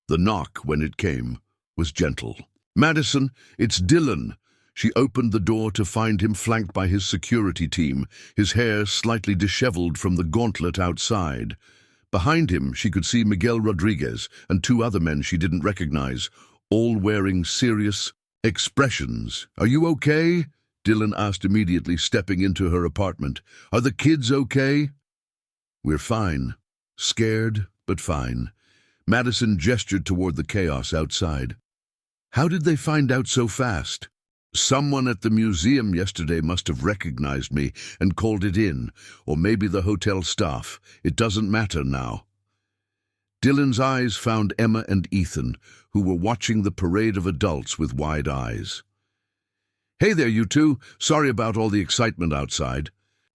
S1: The knock, when it came, was gentle. "Madison, it's Dylan." She opened the door to find him flanked by his security team, his hair slightly disheveled from the gauntlet outside. Behind him, she could see Miguel Rodriguez and two other men she didn't recognize, all wearing serious expressions. "Are you okay?" Dylan asked immediately, stepping into her apartment. "Are the kids okay?" "We're fine. Scared, but fine." Madison gestured toward the chaos outside. "How did they find out so fast?" "Someone at the museum yesterday must have recognized me and called it in, or maybe the hotel staff. It doesn't matter now." Dylan's eyes found Emma and Ethan, who were watching the parade of adults with wide eyes. "Hey there, you two. Sorry about all the excitement outside."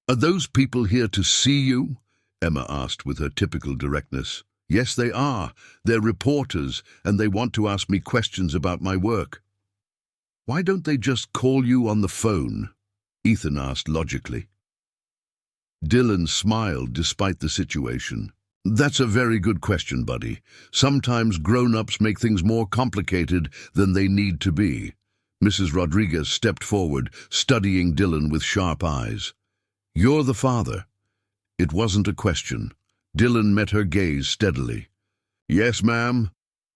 S1: "Are those people here to see you?" Emma asked with her typical directness. "Yes, they are. They're reporters, and they want to ask me questions about my work." "Why don't they just call you on the phone?" Ethan asked logically. Dylan smiled despite the situation. "That's a very good question, buddy. Sometimes grown-ups make things more complicated than they need to be." Mrs. Rodriguez stepped forward, studying Dylan with sharp eyes. "You're the father." It wasn't a question. Dylan met her gaze steadily. "Yes, ma'am."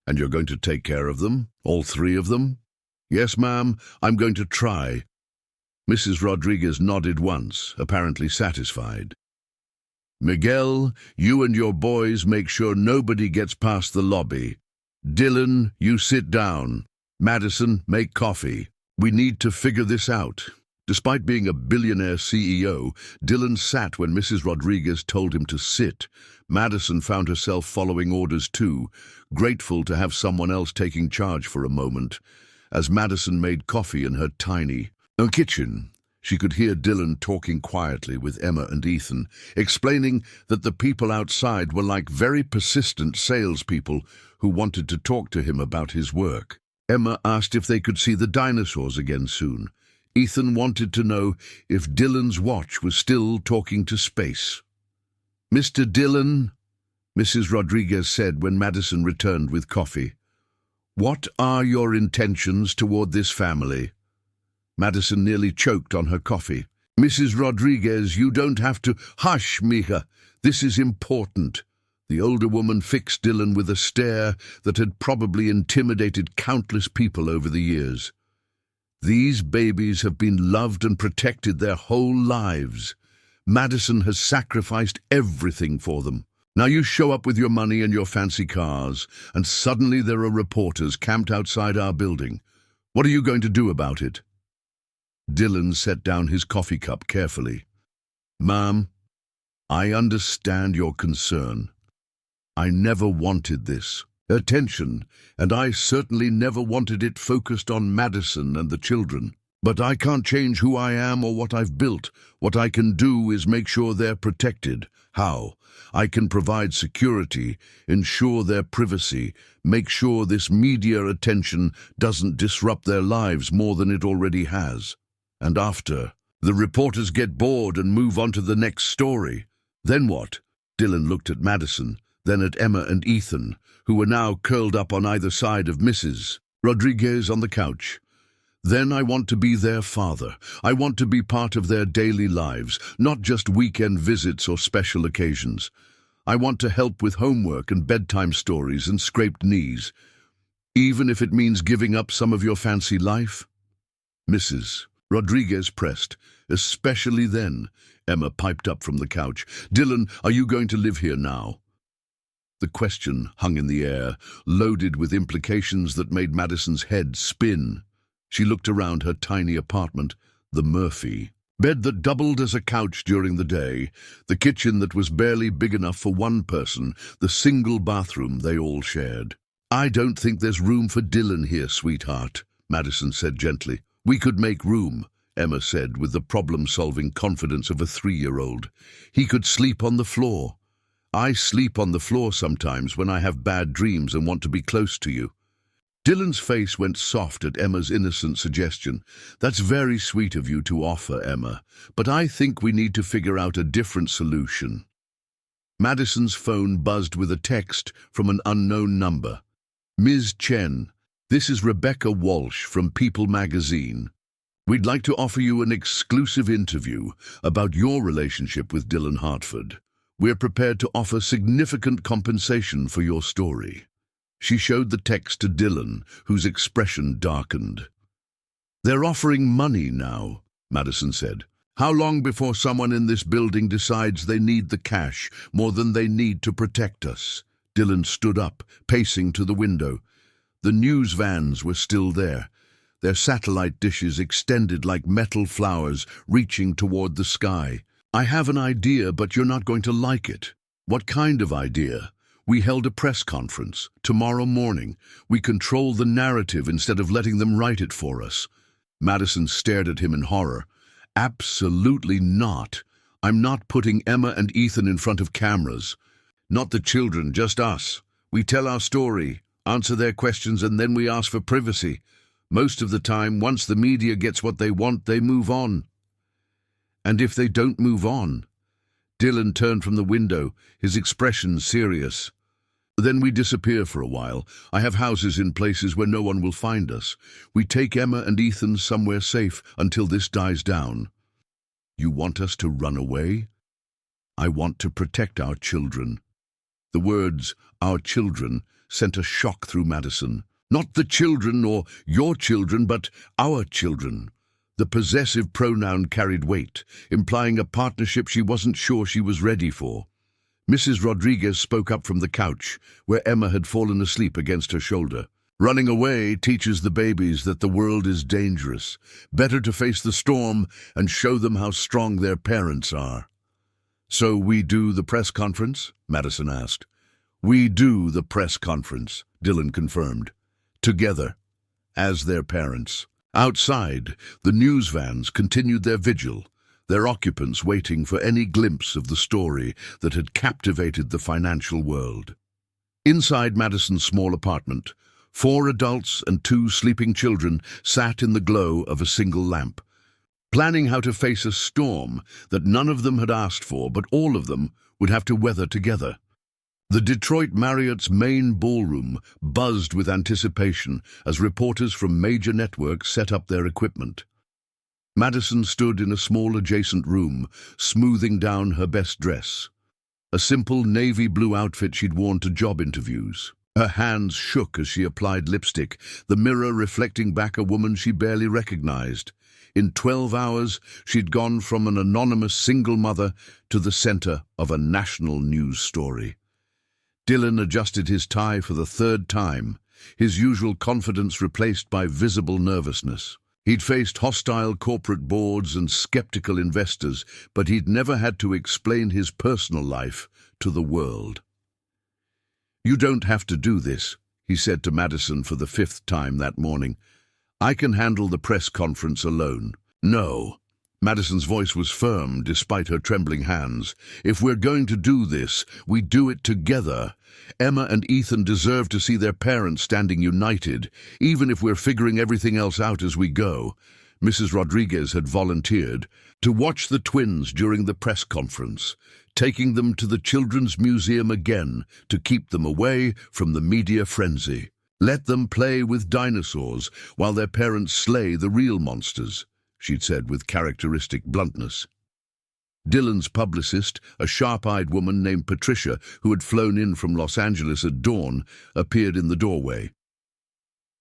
S1: "And you're going to take care of them? All three of them?" "Yes, ma'am, I'm going to try." Mrs. Rodriguez nodded once, apparently satisfied. "Miguel, you and your boys make sure nobody gets past the lobby. Dylan, you sit down. Madison, make coffee. We need to figure this out." Despite being a billionaire CEO, Dylan sat when Mrs. Rodriguez told him to sit. Madison found herself following orders too, grateful to have someone else taking charge for a moment. As Madison made coffee in her tiny kitchen, she could hear Dylan talking quietly with Emma and Ethan, explaining that the people outside were like very persistent salespeople who wanted to talk to him about his work. Emma asked if they could see the dinosaurs again soon. Ethan wanted to know if Dylan's watch was still talking to space. "Mr. Dylan," Mrs. Rodriguez said when Madison returned with coffee, "what are your intentions toward this family?" Madison nearly choked on her coffee. "Mrs. Rodriguez, you don't have to—" "Hush, mija. This is important." The older woman fixed Dylan with a stare that had probably intimidated countless people over the years. "These babies have been loved and protected their whole lives. Madison has sacrificed everything for them. Now you show up with your money and your fancy cars, and suddenly there are reporters camped outside our building. What are you going to do about it?" Dylan set down his coffee cup carefully. "Ma'am, I understand your concern. I never wanted this attention, and I certainly never wanted it focused on Madison and the children. But I can't change who I am or what I've built. What I can do is make sure they're protected. How? I can provide security, ensure their privacy, make sure this media attention doesn't disrupt their lives more than it already has. And after, the reporters get bored and move on to the next story. Then what?" Dylan looked at Madison, then at Emma and Ethan, who were now curled up on either side of Mrs. Rodriguez on the couch. "Then I want to be their father. I want to be part of their daily lives, not just weekend visits or special occasions. I want to help with homework and bedtime stories and scraped knees, even if it means giving up some of your fancy life." Mrs. Rodriguez pressed. "Especially then," Emma piped up from the couch. "Dylan, are you going to live here now?" The question hung in the air, loaded with implications that made Madison's head spin. She looked around her tiny apartment, the Murphy bed that doubled as a couch during the day, the kitchen that was barely big enough for one person, the single bathroom they all shared. "I don't think there's room for Dylan here, sweetheart," Madison said gently. "We could make room," Emma said with the problem-solving confidence of a 3-year-old. "He could sleep on the floor. I sleep on the floor sometimes when I have bad dreams and want to be close to you." Dylan's face went soft at Emma's innocent suggestion. "That's very sweet of you to offer, Emma, but I think we need to figure out a different solution." Madison's phone buzzed with a text from an unknown number. Ms. Chen, this is Rebecca Walsh from People magazine. We'd like to offer you an exclusive interview about your relationship with Dylan Hartford. We're prepared to offer significant compensation for your story. She showed the text to Dylan, whose expression darkened. They're offering money now, Madison said. How long before someone in this building decides they need the cash more than they need to protect us? Dylan stood up, pacing to the window. The news vans were still there, their satellite dishes extended like metal flowers reaching toward the sky. I have an idea, but you're not going to like it. What kind of idea? We held a press conference. Tomorrow morning, we control the narrative instead of letting them write it for us. Madison stared at him in horror. Absolutely not. I'm not putting Emma and Ethan in front of cameras. Not the children, just us. We tell our story, answer their questions, and then we ask for privacy. Most of the time, once the media gets what they want, they move on. And if they don't move on? Dylan turned from the window, his expression serious. Then we disappear for a while. I have houses in places where no one will find us. We take Emma and Ethan somewhere safe until this dies down. You want us to run away? I want to protect our children. The words, our children, sent a shock through Madison. Not the children or your children, but our children. The possessive pronoun carried weight, implying a partnership she wasn't sure she was ready for. Mrs. Rodriguez spoke up from the couch, where Emma had fallen asleep against her shoulder. Running away teaches the babies that the world is dangerous. Better to face the storm and show them how strong their parents are. So we do the press conference? Madison asked. We do the press conference, Dylan confirmed. Together, as their parents. Outside, the news vans continued their vigil, their occupants waiting for any glimpse of the story that had captivated the financial world. Inside Madison's small apartment, 4 adults and 2 sleeping children sat in the glow of a single lamp, planning how to face a storm that none of them had asked for, but all of them would have to weather together. The Detroit Marriott's main ballroom buzzed with anticipation as reporters from major networks set up their equipment. Madison stood in a small adjacent room, smoothing down her best dress, a simple navy blue outfit she'd worn to job interviews. Her hands shook as she applied lipstick, the mirror reflecting back a woman she barely recognized. In 12 hours, she'd gone from an anonymous single mother to the center of a national news story. Dylan adjusted his tie for the 3rd time, his usual confidence replaced by visible nervousness. He'd faced hostile corporate boards and skeptical investors, but he'd never had to explain his personal life to the world. You don't have to do this, he said to Madison for the 5th time that morning. I can handle the press conference alone. No. Madison's voice was firm despite her trembling hands. If we're going to do this, we do it together. Emma and Ethan deserve to see their parents standing united, even if we're figuring everything else out as we go. Mrs. Rodriguez had volunteered to watch the twins during the press conference, taking them to the Children's Museum again to keep them away from the media frenzy. Let them play with dinosaurs while their parents slay the real monsters, she'd said with characteristic bluntness. Dylan's publicist, a sharp-eyed woman named Patricia, who had flown in from Los Angeles at dawn, appeared in the doorway.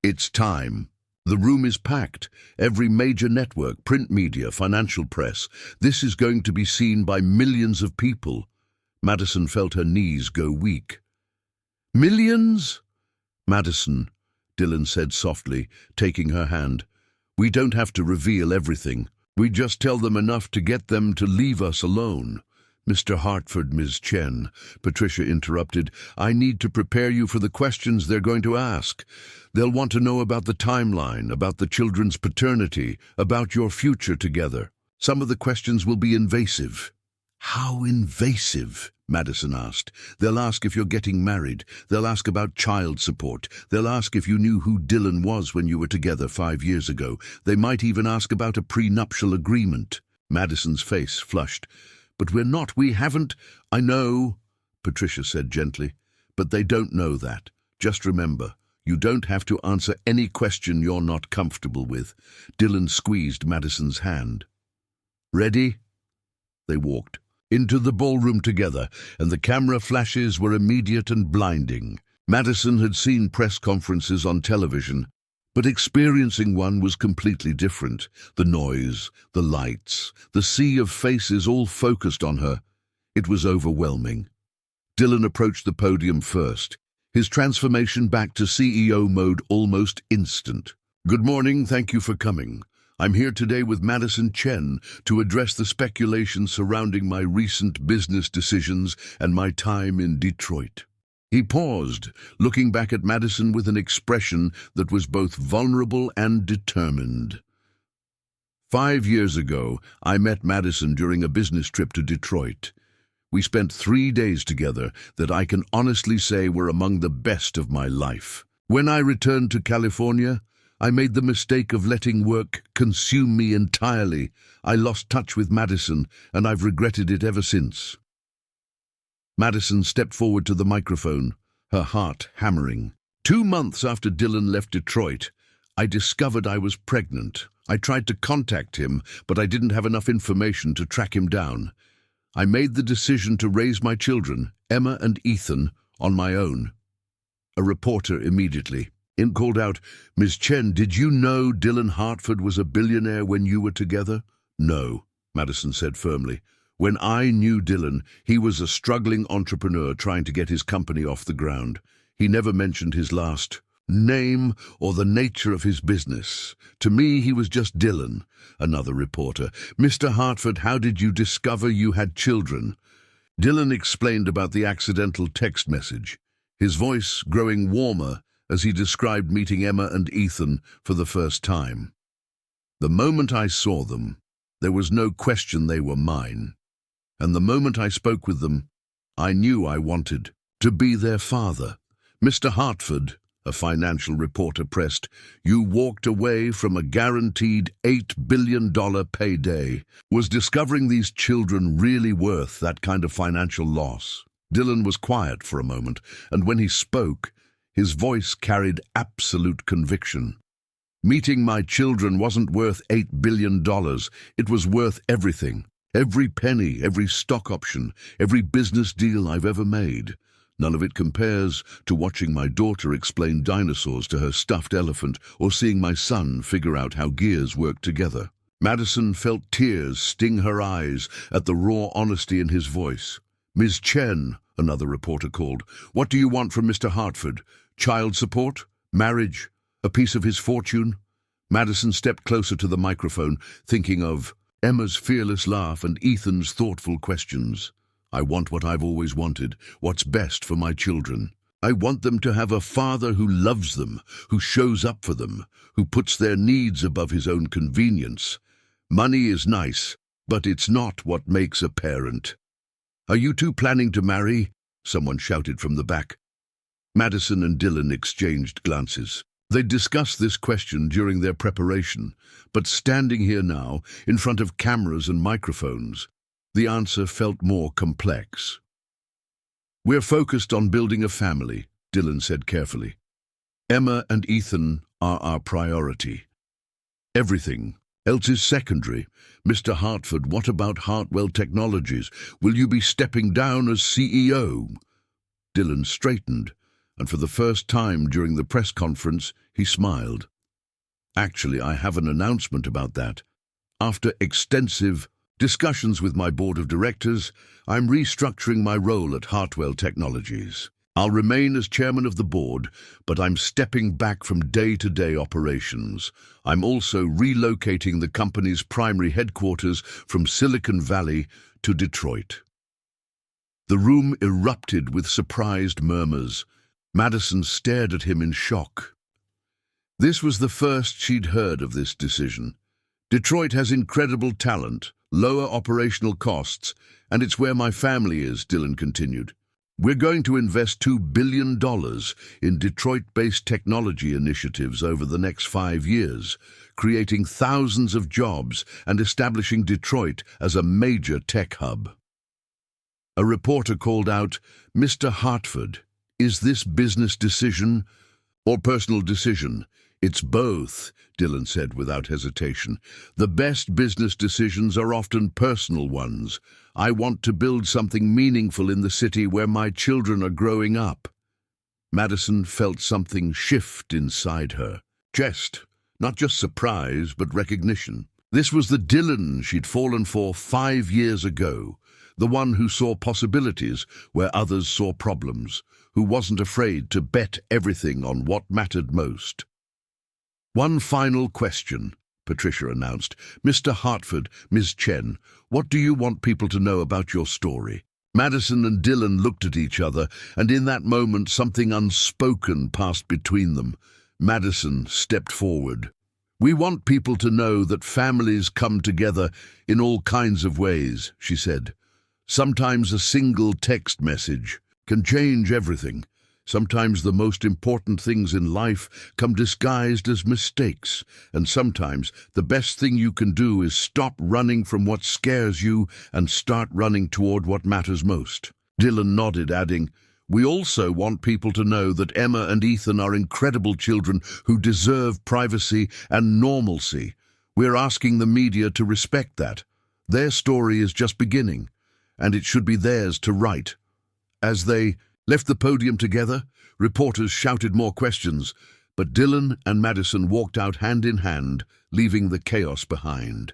S1: It's time. The room is packed. Every major network, print media, financial press. This is going to be seen by millions of people. Madison felt her knees go weak. Millions? Madison, Dylan said softly, taking her hand. We don't have to reveal everything. We just tell them enough to get them to leave us alone. Mr. Hartford, Ms. Chen, Patricia interrupted, I need to prepare you for the questions they're going to ask. They'll want to know about the timeline, about the children's paternity, about your future together. Some of the questions will be invasive. How invasive? Madison asked. They'll ask if you're getting married. They'll ask about child support. They'll ask if you knew who Dylan was when you were together 5 years ago. They might even ask about a prenuptial agreement. Madison's face flushed. But we haven't. I know, Patricia said gently. But they don't know that. Just remember, You don't have to answer any question you're not comfortable with. Dylan squeezed Madison's hand. Ready? They walked into the ballroom together, and the camera flashes were immediate and blinding. Madison had seen press conferences on television, but experiencing one was completely different. The noise, the lights, the sea of faces all focused on her. It was overwhelming. Dylan approached the podium first, his transformation back to CEO mode almost instant. Good morning, thank you for coming. I'm here today with Madison Chen to address the speculation surrounding my recent business decisions and my time in Detroit. He paused, looking back at Madison with an expression that was both vulnerable and determined. 5 years ago, I met Madison during a business trip to Detroit. We spent 3 days together that I can honestly say were among the best of my life. When I returned to California, I made the mistake of letting work consume me entirely. I lost touch with Madison, and I've regretted it ever since. Madison stepped forward to the microphone, her heart hammering. 2 months after Dylan left Detroit, I discovered I was pregnant. I tried to contact him, but I didn't have enough information to track him down. I made the decision to raise my children, Emma and Ethan, on my own. A reporter immediately called out, "Ms. Chen, did you know Dylan Hartford was a billionaire when you were together?" "No," Madison said firmly. "When I knew Dylan, he was a struggling entrepreneur trying to get his company off the ground. He never mentioned his last name or the nature of his business. To me, he was just Dylan." Another reporter, "Mr. Hartford, how did you discover you had children?" Dylan explained about the accidental text message, his voice growing warmer as he described meeting Emma and Ethan for the first time. "The moment I saw them, there was no question they were mine. And the moment I spoke with them, I knew I wanted to be their father." "Mr. Hartford," a financial reporter pressed, "you walked away from a guaranteed $8 billion payday. Was discovering these children really worth that kind of financial loss?" Dylan was quiet for a moment, and when he spoke, his voice carried absolute conviction. "Meeting my children wasn't worth $8 billion. It was worth everything. Every penny, every stock option, every business deal I've ever made. None of it compares to watching my daughter explain dinosaurs to her stuffed elephant or seeing my son figure out how gears work together." Madison felt tears sting her eyes at the raw honesty in his voice. "Ms. Chen," another reporter called, "what do you want from Mr. Hartford? Child support? Marriage? A piece of his fortune?" Madison stepped closer to the microphone, thinking of Emma's fearless laugh and Ethan's thoughtful questions. "I want what I've always wanted, what's best for my children. I want them to have a father who loves them, who shows up for them, who puts their needs above his own convenience. Money is nice, but it's not what makes a parent." "Are you two planning to marry?" someone shouted from the back. Madison and Dylan exchanged glances. They'd discussed this question during their preparation, but standing here now, in front of cameras and microphones, the answer felt more complex. "We're focused on building a family," Dylan said carefully. "Emma and Ethan are our priority. Everything else is secondary. Mr. Hartford, what about Hartwell Technologies? Will you be stepping down as CEO?" Dylan straightened, and for the first time during the press conference, he smiled. "Actually, I have an announcement about that. After extensive discussions with my board of directors, I'm restructuring my role at Hartwell Technologies. I'll remain as chairman of the board, but I'm stepping back from day-to-day operations. I'm also relocating the company's primary headquarters from Silicon Valley to Detroit." The room erupted with surprised murmurs. Madison stared at him in shock. This was the first she'd heard of this decision. "Detroit has incredible talent, lower operational costs, and it's where my family is," Dylan continued. "We're going to invest $2 billion in Detroit-based technology initiatives over the next 5 years, creating thousands of jobs and establishing Detroit as a major tech hub." A reporter called out, "Mr. Hartford, is this business decision or personal decision? It's both, Dylan said without hesitation. The best business decisions are often personal ones. I want to build something meaningful in the city where my children are growing up. Madison felt something shift inside her. Jest, not just surprise, but recognition. This was the Dylan she'd fallen for 5 years ago, the one who saw possibilities where others saw problems, who wasn't afraid to bet everything on what mattered most. One final question, Patricia announced. Mr. Hartford, Ms. Chen, what do you want people to know about your story? Madison and Dylan looked at each other, and in that moment something unspoken passed between them. Madison stepped forward. We want people to know that families come together in all kinds of ways, she said. Sometimes a single text message can change everything. Sometimes the most important things in life come disguised as mistakes, and sometimes the best thing you can do is stop running from what scares you and start running toward what matters most. Dylan nodded, adding, we also want people to know that Emma and Ethan are incredible children who deserve privacy and normalcy. We're asking the media to respect that. Their story is just beginning, and it should be theirs to write. As they left the podium together, reporters shouted more questions, but Dylan and Madison walked out hand in hand, leaving the chaos behind.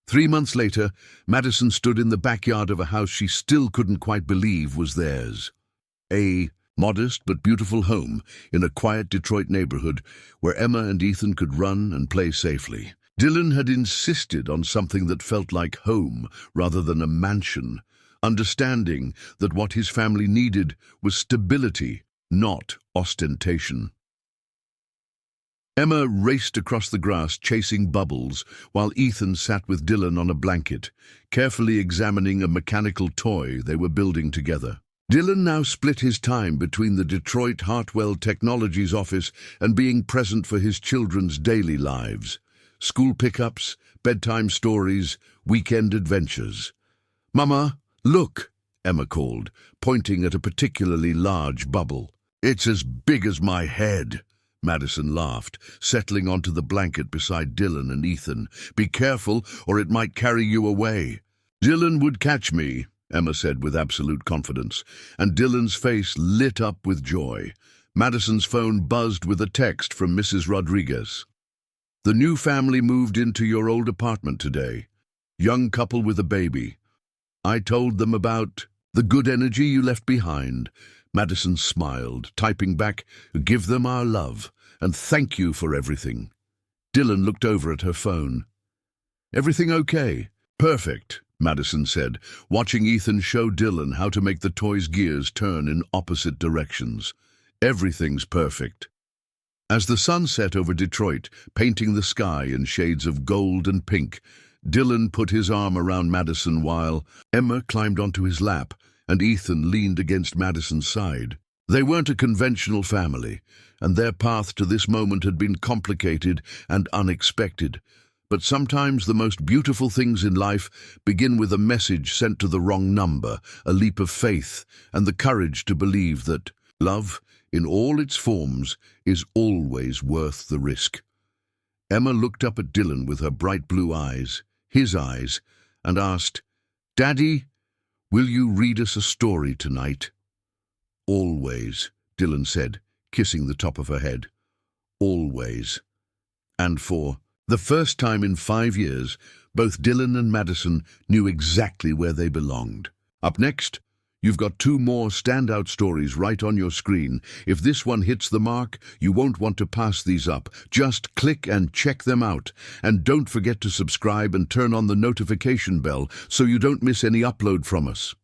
S1: 3 months later, Madison stood in the backyard of a house she still couldn't quite believe was theirs. A modest but beautiful home in a quiet Detroit neighborhood where Emma and Ethan could run and play safely. Dylan had insisted on something that felt like home rather than a mansion, understanding that what his family needed was stability, not ostentation. Emma raced across the grass chasing bubbles, while Ethan sat with Dylan on a blanket, carefully examining a mechanical toy they were building together. Dylan now split his time between the Detroit Hartwell Technologies office and being present for his children's daily lives. School pickups, bedtime stories, weekend adventures. Mama, look, Emma called, pointing at a particularly large bubble. It's as big as my head, Madison laughed, settling onto the blanket beside Dylan and Ethan. Be careful, or it might carry you away. Dylan would catch me, Emma said with absolute confidence, and Dylan's face lit up with joy. Madison's phone buzzed with a text from Mrs. Rodriguez. The new family moved into your old apartment today. Young couple with a baby. I told them about the good energy you left behind. Madison smiled, typing back, give them our love, and thank you for everything. Dylan looked over at her phone. Everything okay? Perfect, Madison said, watching Ethan show Dylan how to make the toy's gears turn in opposite directions. Everything's perfect. As the sun set over Detroit, painting the sky in shades of gold and pink, Dylan put his arm around Madison while Emma climbed onto his lap and Ethan leaned against Madison's side. They weren't a conventional family, and their path to this moment had been complicated and unexpected. But sometimes the most beautiful things in life begin with a message sent to the wrong number, a leap of faith, and the courage to believe that love, in all its forms, is always worth the risk. Emma looked up at Dylan with her bright blue eyes, his eyes, and asked, Daddy, will you read us a story tonight? Always, Dylan said, kissing the top of her head. Always. And for the first time in 5 years, both Dylan and Madison knew exactly where they belonged. Up next, you've got 2 more standout stories right on your screen. If this one hits the mark, you won't want to pass these up. Just click and check them out. And don't forget to subscribe and turn on the notification bell so you don't miss any upload from us.